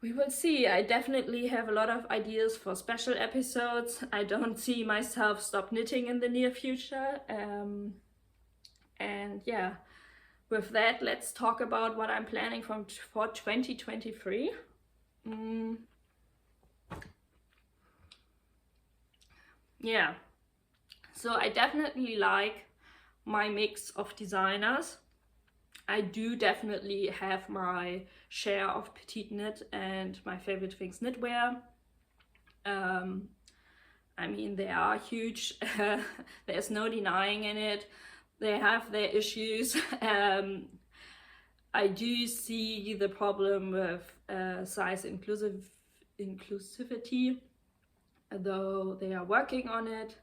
we will see. I definitely have a lot of ideas for special episodes. I don't see myself stop knitting in the near future. And yeah, with that, let's talk about what I'm planning for 2023. Yeah, so I definitely like my mix of designers. I do definitely have my share of PetiteKnit and my favorite things knitwear. I mean, they are huge. There's no denying in it. They have their issues. I do see the problem with size inclusivity, though they are working on it.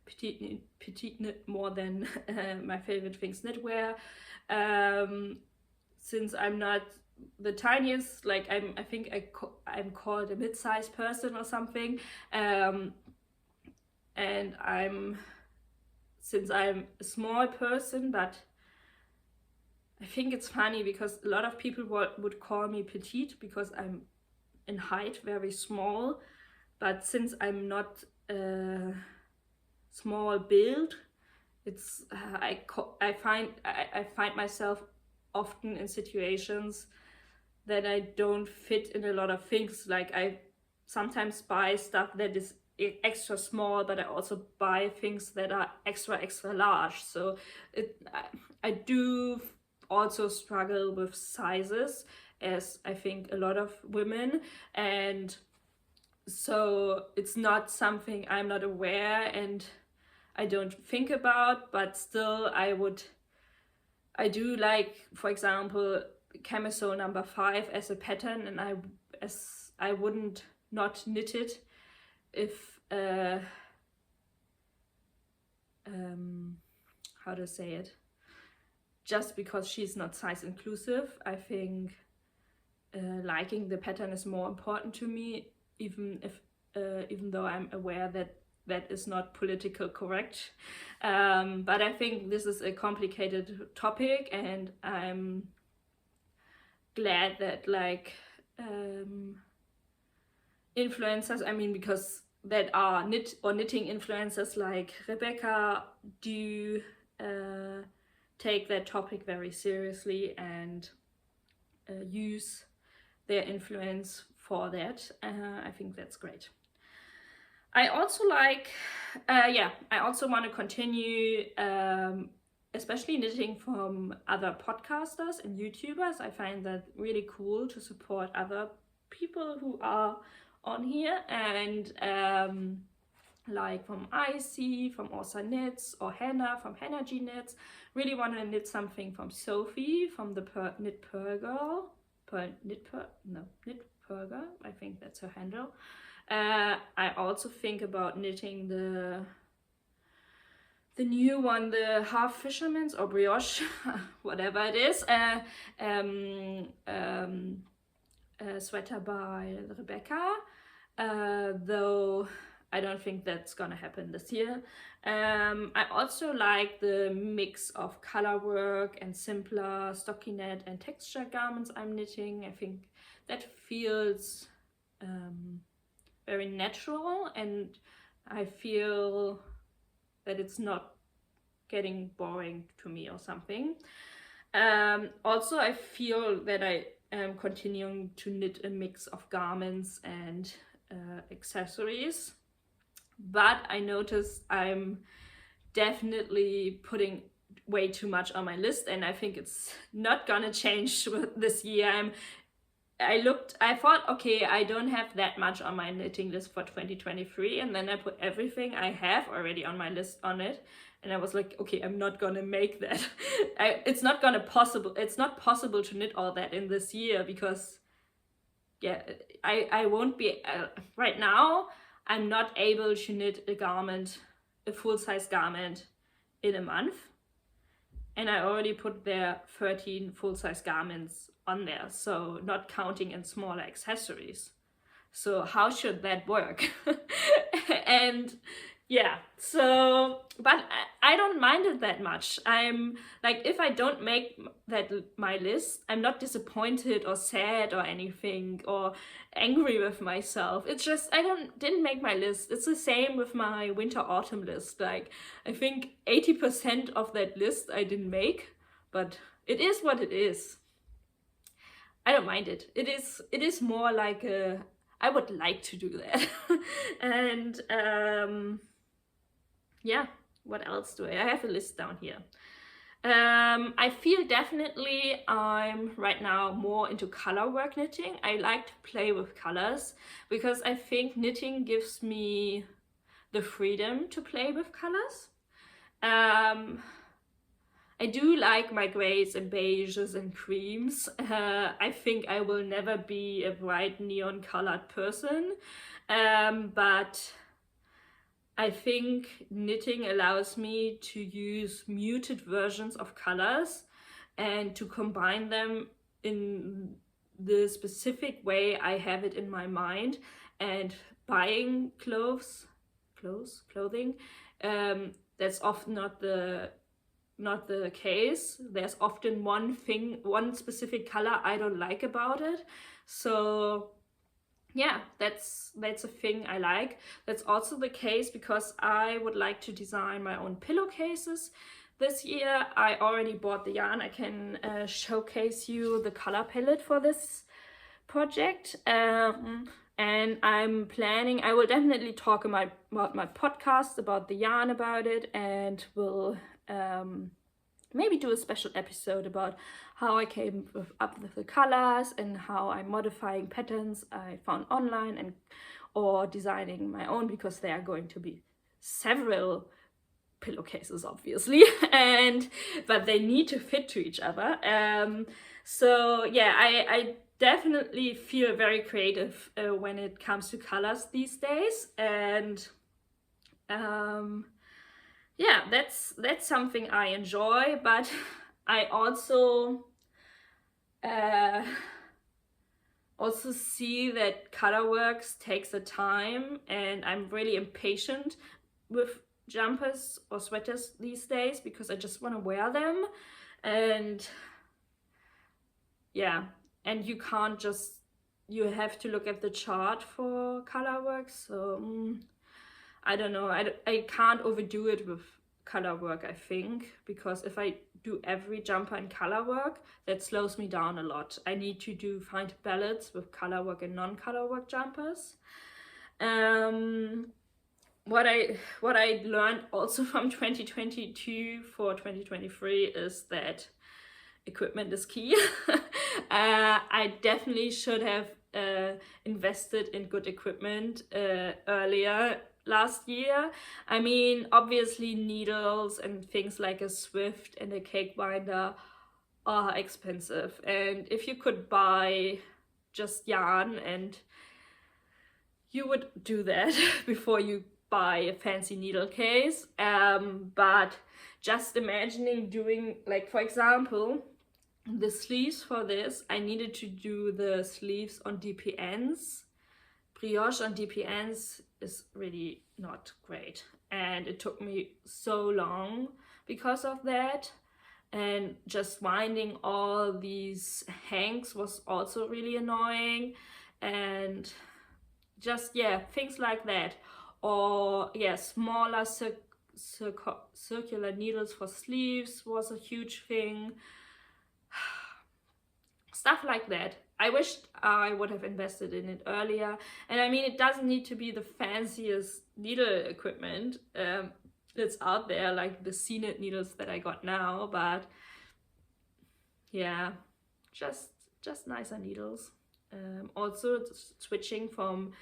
PetiteKnit more than my favorite things knitwear. Since I'm not the tiniest, like I think I'm called a mid-sized person or something, and since I'm a small person, but I think it's funny because a lot of people would call me petite because I'm in height very small, but since I'm not small build, it's I find myself often in situations that I don't fit in a lot of things. Like I sometimes buy stuff that is extra small, but I also buy things that are extra large. So I do also struggle with sizes, as I think a lot of women, and so it's not something I'm not aware and I don't think about, but still I do like, for example, camisole number 5 as a pattern, and I wouldn't not knit it if how to say it, just because she's not size inclusive. I think liking the pattern is more important to me, even though I'm aware that that is not politically correct. But I think this is a complicated topic, and I'm glad that like influencers, I mean, because that are knitting influencers like Rebecca do take that topic very seriously and use their influence for that. I think that's great. I also like, I also want to continue, especially knitting from other podcasters and YouTubers. I find that really cool to support other people who are on here, and like from Icy, from Orsa Knits, or Hannah from Hannah Knits. Really want to knit something from Sophie from the Knit Pearl Girl. Knit Pearl Girl, I think that's her handle. I also think about knitting the new one, the Half Fisherman's or Brioche, whatever it is, sweater by Rebecca, though I don't think that's gonna happen this year. I also like the mix of color work and simpler stockinette and texture garments I'm knitting. I think that feels very natural, and I feel that it's not getting boring to me or something. Also, I feel that I am continuing to knit a mix of garments and accessories, but I noticed I'm definitely putting way too much on my list, and I think it's not gonna change this year. I thought, okay, I don't have that much on my knitting list for 2023, and then I put everything I have already on my list on it, and I was like, okay, I'm not gonna make that. It's not possible to knit all that in this year, because yeah, I won't be right now. I'm not able to knit a full-size garment in a month, and I already put there 13 full-size garments on there, so not counting in smaller accessories. So how should that work? And yeah, so, but I don't mind it that much. I'm like, if I don't make that my list, I'm not disappointed or sad or anything or angry with myself. It's just didn't make my list. It's the same with my winter autumn list. Like, I think 80% of that list I didn't make, but it is what it is. I don't mind it. It is more like I would like to do that. And yeah, what else do I have a list down here? I feel definitely I'm right now more into color work knitting. I like to play with colors because I think knitting gives me the freedom to play with colors. I do like my grays and beiges and creams. I think I will never be a bright neon colored person, but I think knitting allows me to use muted versions of colors and to combine them in the specific way I have it in my mind. And buying clothing, that's often not the case. There's often one specific color I don't like about it. So yeah, that's a thing I like. That's also the case because I would like to design my own pillowcases this year. I already bought the yarn. I can showcase you the color palette for this project. And I'm planning, I will definitely talk about my podcast about the yarn about it, and will maybe do a special episode about how I came up with the colors and how I'm modifying patterns I found online or designing my own, because there are going to be several pillowcases obviously, but they need to fit to each other. So yeah, I definitely feel very creative when it comes to colors these days, and yeah, that's something I enjoy. But I also see that color works takes a time, and I'm really impatient with jumpers or sweaters these days because I just want to wear them. And yeah, and you have to look at the chart for color work. So I don't know, I can't overdo it with color work, I think, because if I do every jumper in color work, that slows me down a lot. I need to find balance with color work and non-color work jumpers. What I learned also from 2022 for 2023 is that equipment is key. I definitely should have invested in good equipment earlier last year. I mean, obviously needles and things like a Swift and a cake binder are expensive, and if you could buy just yarn, and you would do that before you buy a fancy needle case. But just imagining doing, like, for example, the sleeves for this, I needed to do the sleeves on DPNs. Brioche on DPNs is really not great, and it took me so long because of that. and just winding all these hanks was also really annoying, and just, yeah, things like that. Or yeah, smaller circular needles for sleeves was a huge thing. Stuff like that. I wished I would have invested in it earlier. And I mean, it doesn't need to be the fanciest needle equipment that's out there, like the C-knit needles that I got now, but yeah, just nicer needles. Also switching from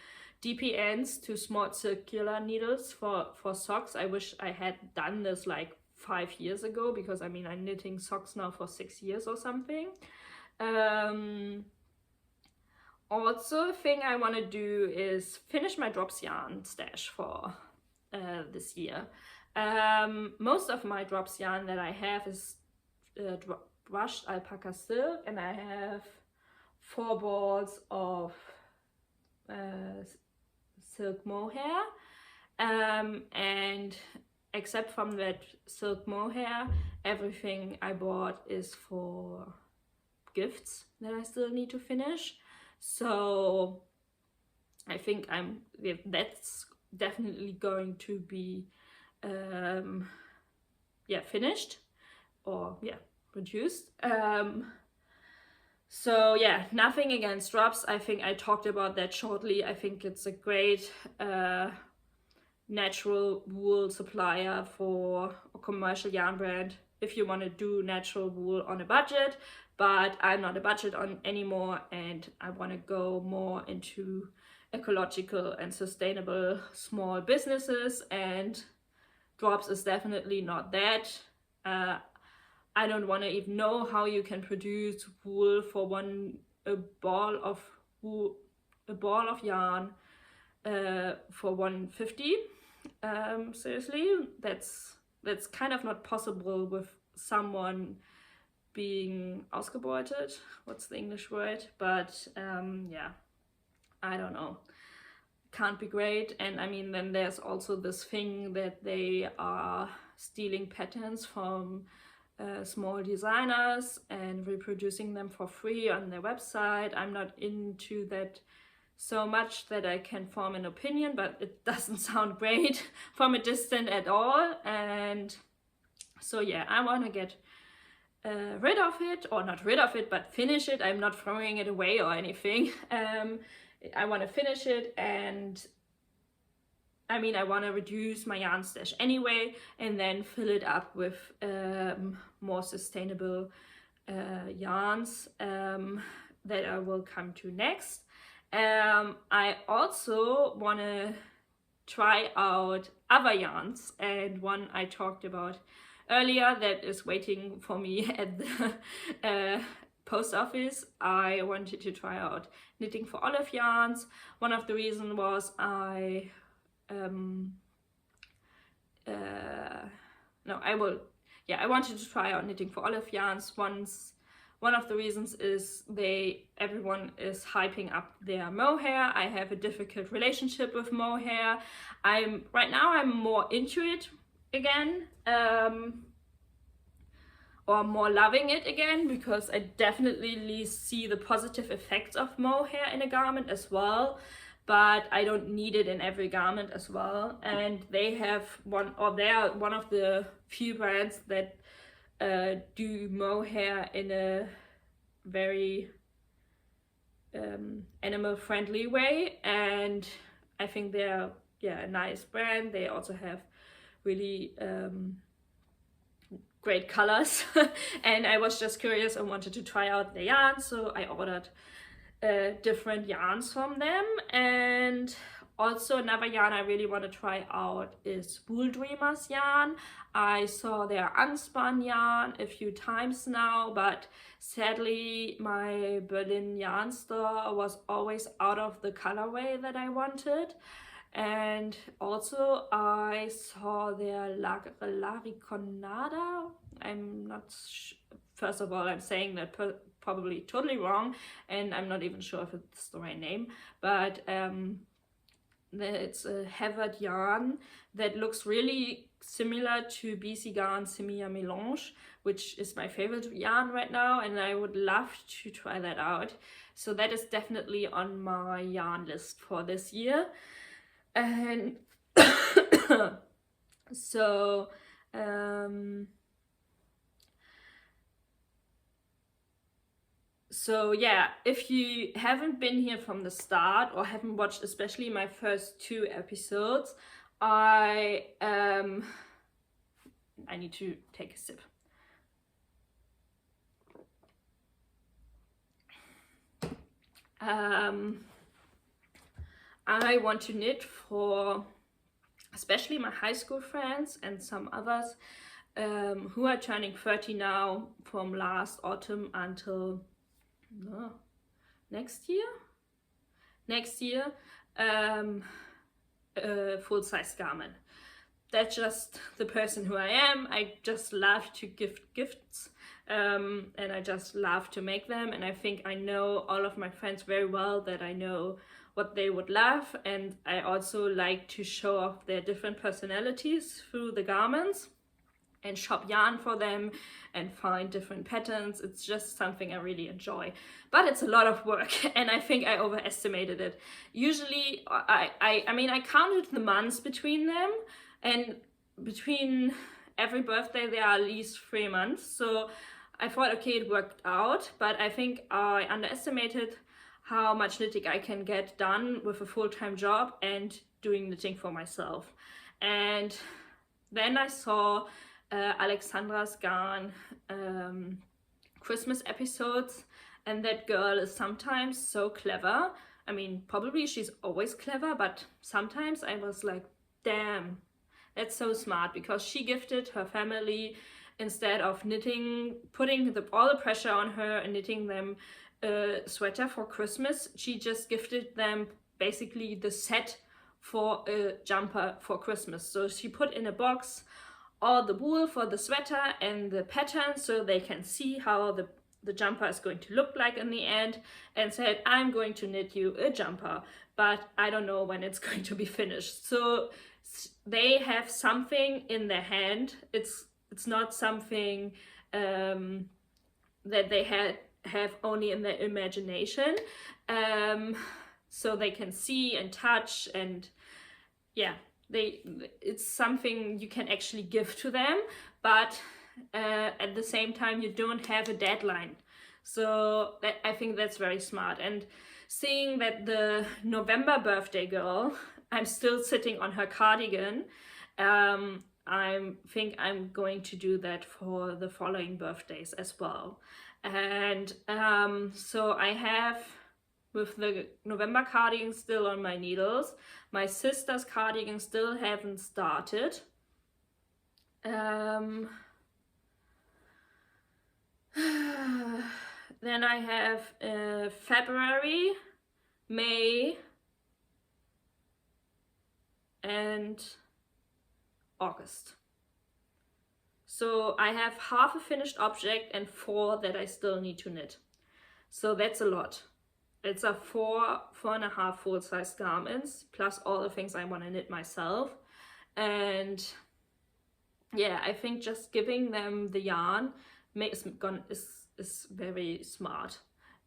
DP ends to small circular needles for socks. I wish I had done this like 5 years ago, because I mean, I'm knitting socks now for 6 years or something. Also, a thing I want to do is finish my drops yarn stash for this year. Most of my drops yarn that I have is brushed alpaca silk, and I have 4 balls of silk mohair, and except from that silk mohair, everything I bought is for gifts that I still need to finish. So I think that's definitely going to be finished, or reduced. So yeah, nothing against drops. I think I talked about that shortly. I think it's a great natural wool supplier for a commercial yarn brand if you want to do natural wool on a budget, but I'm not a budget on anymore, and I want to go more into ecological and sustainable small businesses, and drops is definitely not that. I don't want to even know how you can produce wool for a ball of yarn for $1.50. Seriously, that's kind of not possible with someone being ausgebeutet. What's the English word? But yeah, I don't know. Can't be great. And I mean, then there's also this thing that they are stealing patterns from small designers and reproducing them for free on their website. I'm not into that so much that I can form an opinion, but it doesn't sound great from a distance at all. And so yeah, I want to get rid of it, or not rid of it, but finish it. I'm not throwing it away or anything. I want to finish it, and I mean, I want to reduce my yarn stash anyway, and then fill it up with more sustainable yarns that I will come to next. I also want to try out other yarns, and one I talked about earlier that is waiting for me at the post office. I wanted to try out knitting for olive yarns. One of the reasons was I wanted to try out knitting for olive yarns. One of the reasons is everyone is hyping up their mohair. I have a difficult relationship with mohair. Right now I'm more into it again, or more loving it again, because I definitely see the positive effects of mohair in a garment as well, but I don't need it in every garment as well. And they are one of the few brands that do mohair in a very animal friendly way, and I think they're a nice brand. They also have really great colors and I was just curious and wanted to try out the yarn, so I ordered different yarns from them. And also another yarn I really want to try out is Wool Dreamers yarn. I saw their unspun yarn a few times now, but sadly my Berlin yarn store was always out of the colorway that I wanted. And also I saw their Lariconada. I'm not first of all, I'm saying that probably totally wrong, and I'm not even sure if it's the right name, but it's a Havard yarn that looks really similar to BC Garn Semilla Melange, which is my favorite yarn right now, and I would love to try that out. So that is definitely on my yarn list for this year. And so so yeah, if you haven't been here from the start or haven't watched especially my first 2 episodes, I need to take a sip. I want to knit for especially my high school friends and some others who are turning 30 now, from last autumn until next year, full-size garment. That's just the person who I am. I just love to gift gifts, and I just love to make them, and I think I know all of my friends very well, that I know what they would love, and I also like to show off their different personalities through the garments and shop yarn for them and find different patterns. It's just something I really enjoy, but it's a lot of work, and I think I overestimated it. Usually I mean, I counted the months between them, and between every birthday there are at least 3 months, so I thought, okay, it worked out, but I think I underestimated how much knitting I can get done with a full-time job and doing knitting for myself. And then I saw Alexandra's Garn Christmas episodes, and that girl is sometimes so clever. I mean, probably she's always clever, but sometimes I was like, damn, that's so smart, because she gifted her family, instead of knitting, putting all the pressure on her and knitting them a sweater for Christmas, she just gifted them basically the set for a jumper for Christmas. So she put in a box all the wool for the sweater and the pattern, so they can see how the jumper is going to look like in the end, and said, I'm going to knit you a jumper, but I don't know when it's going to be finished. So they have something in their hand. It's not something that they have only in their imagination, so they can see and touch, and yeah, it's something you can actually give to them, but at the same time you don't have a deadline. So I think that's very smart. And seeing that the November birthday girl, I'm still sitting on her cardigan, I think I'm going to do that for the following birthdays as well. And so I have, with the November cardigan still on my needles, my sister's cardigan still haven't started. Then I have February, May, and August. So I have half a finished object and 4 that I still need to knit. So that's a lot. It's a 4.5 full-size garments, plus all the things I want to knit myself. And yeah, I think just giving them the yarn is very smart.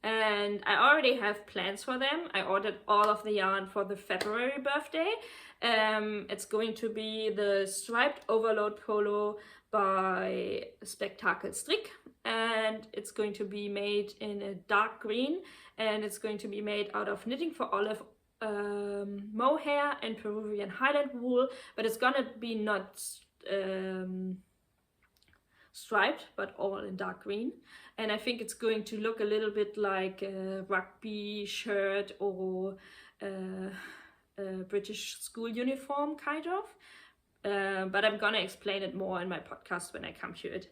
And I already have plans for them. I ordered all of the yarn for the February birthday. It's going to be the Stripedoverloadpolo by spektakelstrik, and it's going to be made in a dark green, and it's going to be made out of knitting for olive, mohair and Peruvian highland wool, but it's gonna be not striped, but all in dark green. And I think it's going to look a little bit like a rugby shirt or a British school uniform, kind of. But I'm gonna explain it more in my podcast when I come to it.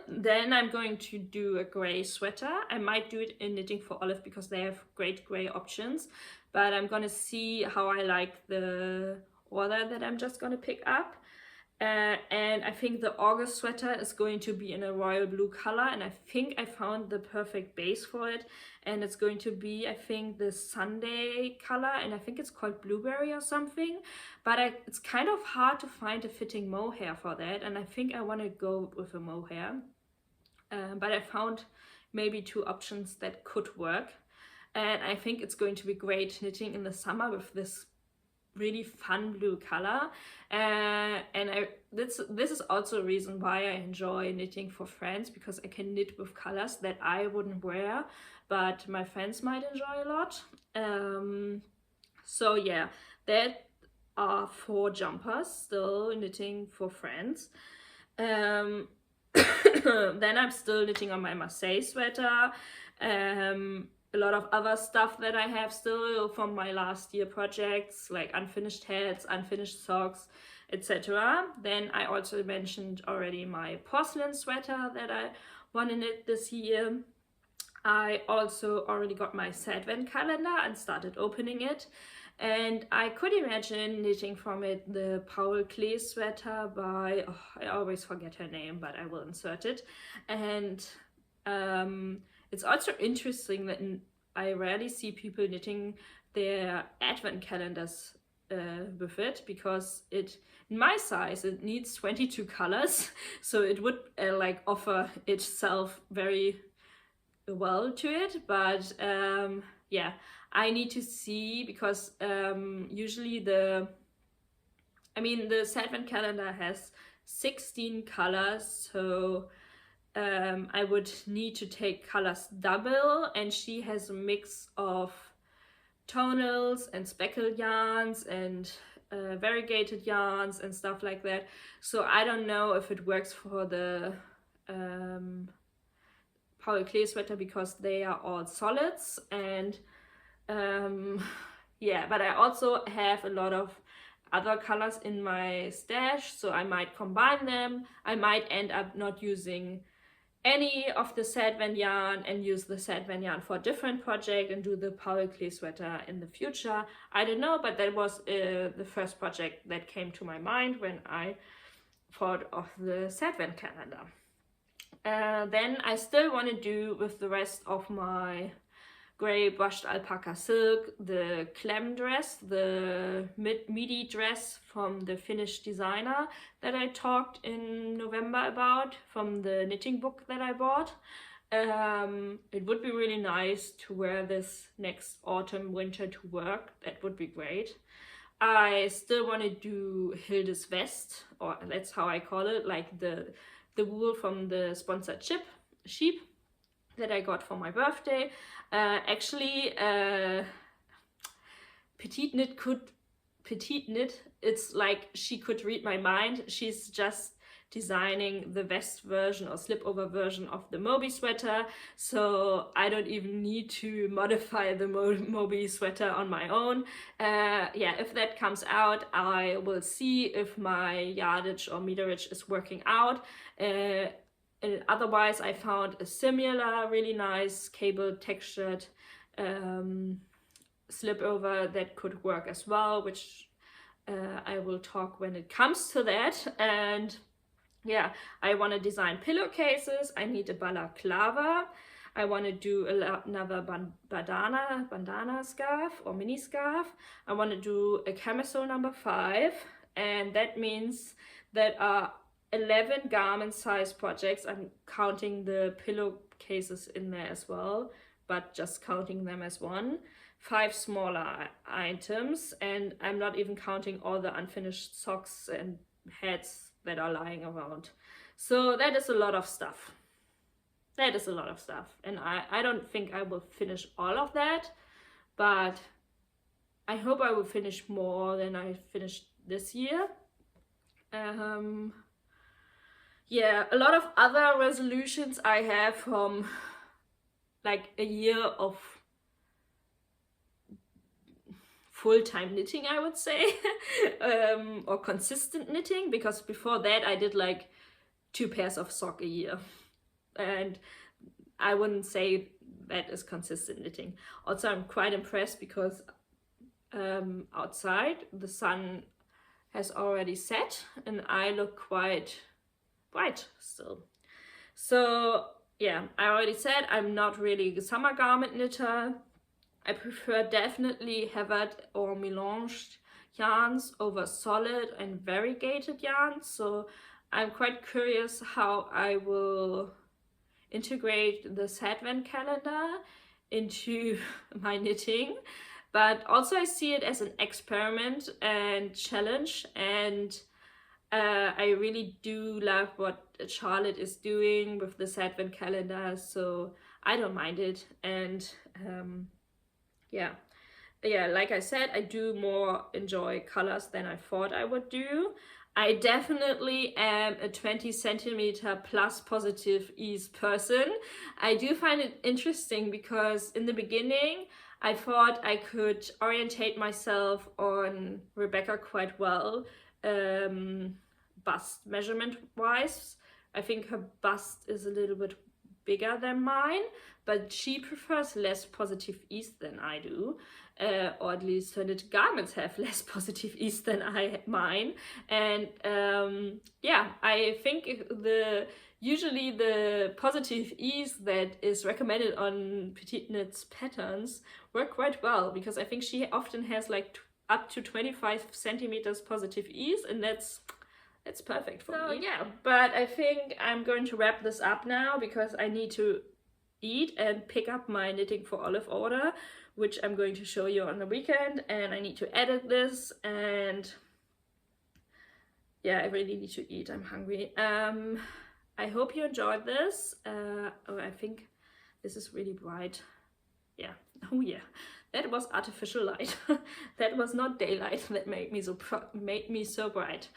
Then I'm going to do a grey sweater. I might do it in Knitting for Olive because they have great grey options, but I'm gonna see how I like the order that I'm just gonna pick up. And I think the August sweater is going to be in a royal blue color, and I think I found the perfect base for it, and it's going to be, I think, the Sunday color, and I think it's called blueberry or something, but it's kind of hard to find a fitting mohair for that, and I think I want to go with a mohair, but I found maybe 2 options that could work, and I think it's going to be great knitting in the summer with this really fun blue color, and this is also a reason why I enjoy knitting for friends, because I can knit with colors that I wouldn't wear but my friends might enjoy a lot. So yeah, that are 4 jumpers still knitting for friends. Then I'm still knitting on my Marseille sweater, a lot of other stuff that I have still from my last year projects, like unfinished hats, unfinished socks, etc. Then I also mentioned already my porcelain sweater that I want to knit this year. I also already got my Advent calendar and started opening it. And I could imagine knitting from it the Klee sweater by, I always forget her name, but I will insert it. And it's also interesting that I rarely see people knitting their advent calendars with it, because it, in my size, it needs 22 colors, so it would like offer itself very well to it. But yeah, I need to see, because usually the advent calendar has 16 colors, so I would need to take colors double, and she has a mix of tonals and speckled yarns and variegated yarns and stuff like that. So I don't know if it works for the Klee sweater, because they are all solids. And yeah, but I also have a lot of other colors in my stash, so I might combine them. I might end up not using any of the Advent yarn and use the Advent yarn for a different project and do the Klee sweater in the future. I don't know, but that was the first project that came to my mind when I thought of the Advent calendar. Then I still want to do with the rest of my gray brushed alpaca silk the Klem dress, the midi dress from the Finnish designer that I talked in November about, from the knitting book that I bought. It would be really nice to wear this next autumn, winter to work. That would be great. I still want to do Hildes vest, or that's how I call it, like the wool from the sponsored sheep that I got for my birthday. Actually, PetiteKnit, it's like she could read my mind. She's just designing the vest version or slipover version of the Mobil sweater, so I don't even need to modify the Mobil sweater on my own. Yeah, if that comes out, I will see if my yardage or meterage is working out. And otherwise, I found a similar really nice cable textured slipover that could work as well, which I will talk when it comes to that. And yeah, I want to design pillowcases. I need a balaclava. I want to do another bandana scarf or mini scarf. I want to do a camisole number 5, and that means that 11 garment size projects. I'm counting the pillowcases in there as well, but just counting them as one. 5 smaller items, and I'm not even counting all the unfinished socks and hats that are lying around. So that is a lot of stuff. That is a lot of stuff, and I don't think I will finish all of that, but I hope I will finish more than I finished this year. Yeah, a lot of other resolutions I have from like a year of full-time knitting, I would say, or consistent knitting, because before that I did like 2 pairs of sock a year, and I wouldn't say that is consistent knitting. Also, I'm quite impressed because outside the sun has already set, and I look quite bright still. So yeah, I already said I'm not really a summer garment knitter. I prefer definitely Havard or Melange yarns over solid and variegated yarns. So I'm quite curious how I will integrate this advent calendar into my knitting. But also I see it as an experiment and challenge, and I really do love what Charlotte is doing with this advent calendar, so I don't mind it. And yeah, like I said, I do more enjoy colors than I thought I would do. I definitely am a 20 centimeter plus positive ease person. I do find it interesting because in the beginning I thought I could orientate myself on Rebecca quite well, bust measurement wise. I think her bust is a little bit bigger than mine, but she prefers less positive ease than I do, or at least her knit garments have less positive ease than mine. And yeah, I think usually the positive ease that is recommended on PetiteKnit's patterns work quite well, because I think she often has like up to 25 centimeters positive ease, and that's perfect for me. Yeah, but I think I'm going to wrap this up now because I need to eat and pick up my knitting for Olive order, which I'm going to show you on the weekend, and I need to edit this, and yeah, I really need to eat. I'm hungry. I hope you enjoyed this. Oh, I think this is really bright. Yeah. Oh yeah, that was artificial light. That was not daylight that made me so bright.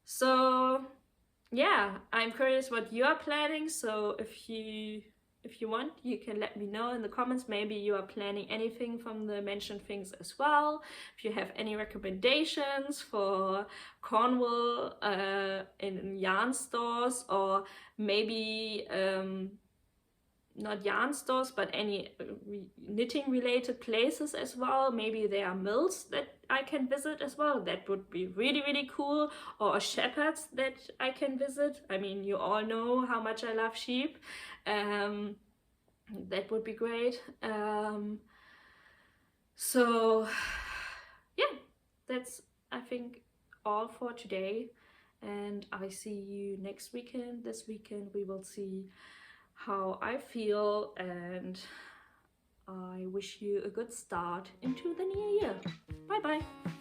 So yeah, I'm curious what you are planning. So if you want, you can let me know in the comments. Maybe you are planning anything from the mentioned things as well. If you have any recommendations for Cornwall in yarn stores, or maybe not yarn stores, but any knitting related places as well. Maybe there are mills that I can visit as well. That would be really, really cool. Or shepherds that I can visit. I mean, you all know how much I love sheep. That would be great. So yeah, that's, I think, all for today. And I see you next weekend. This weekend we will see how I feel, and I wish you a good start into the new year. Bye bye.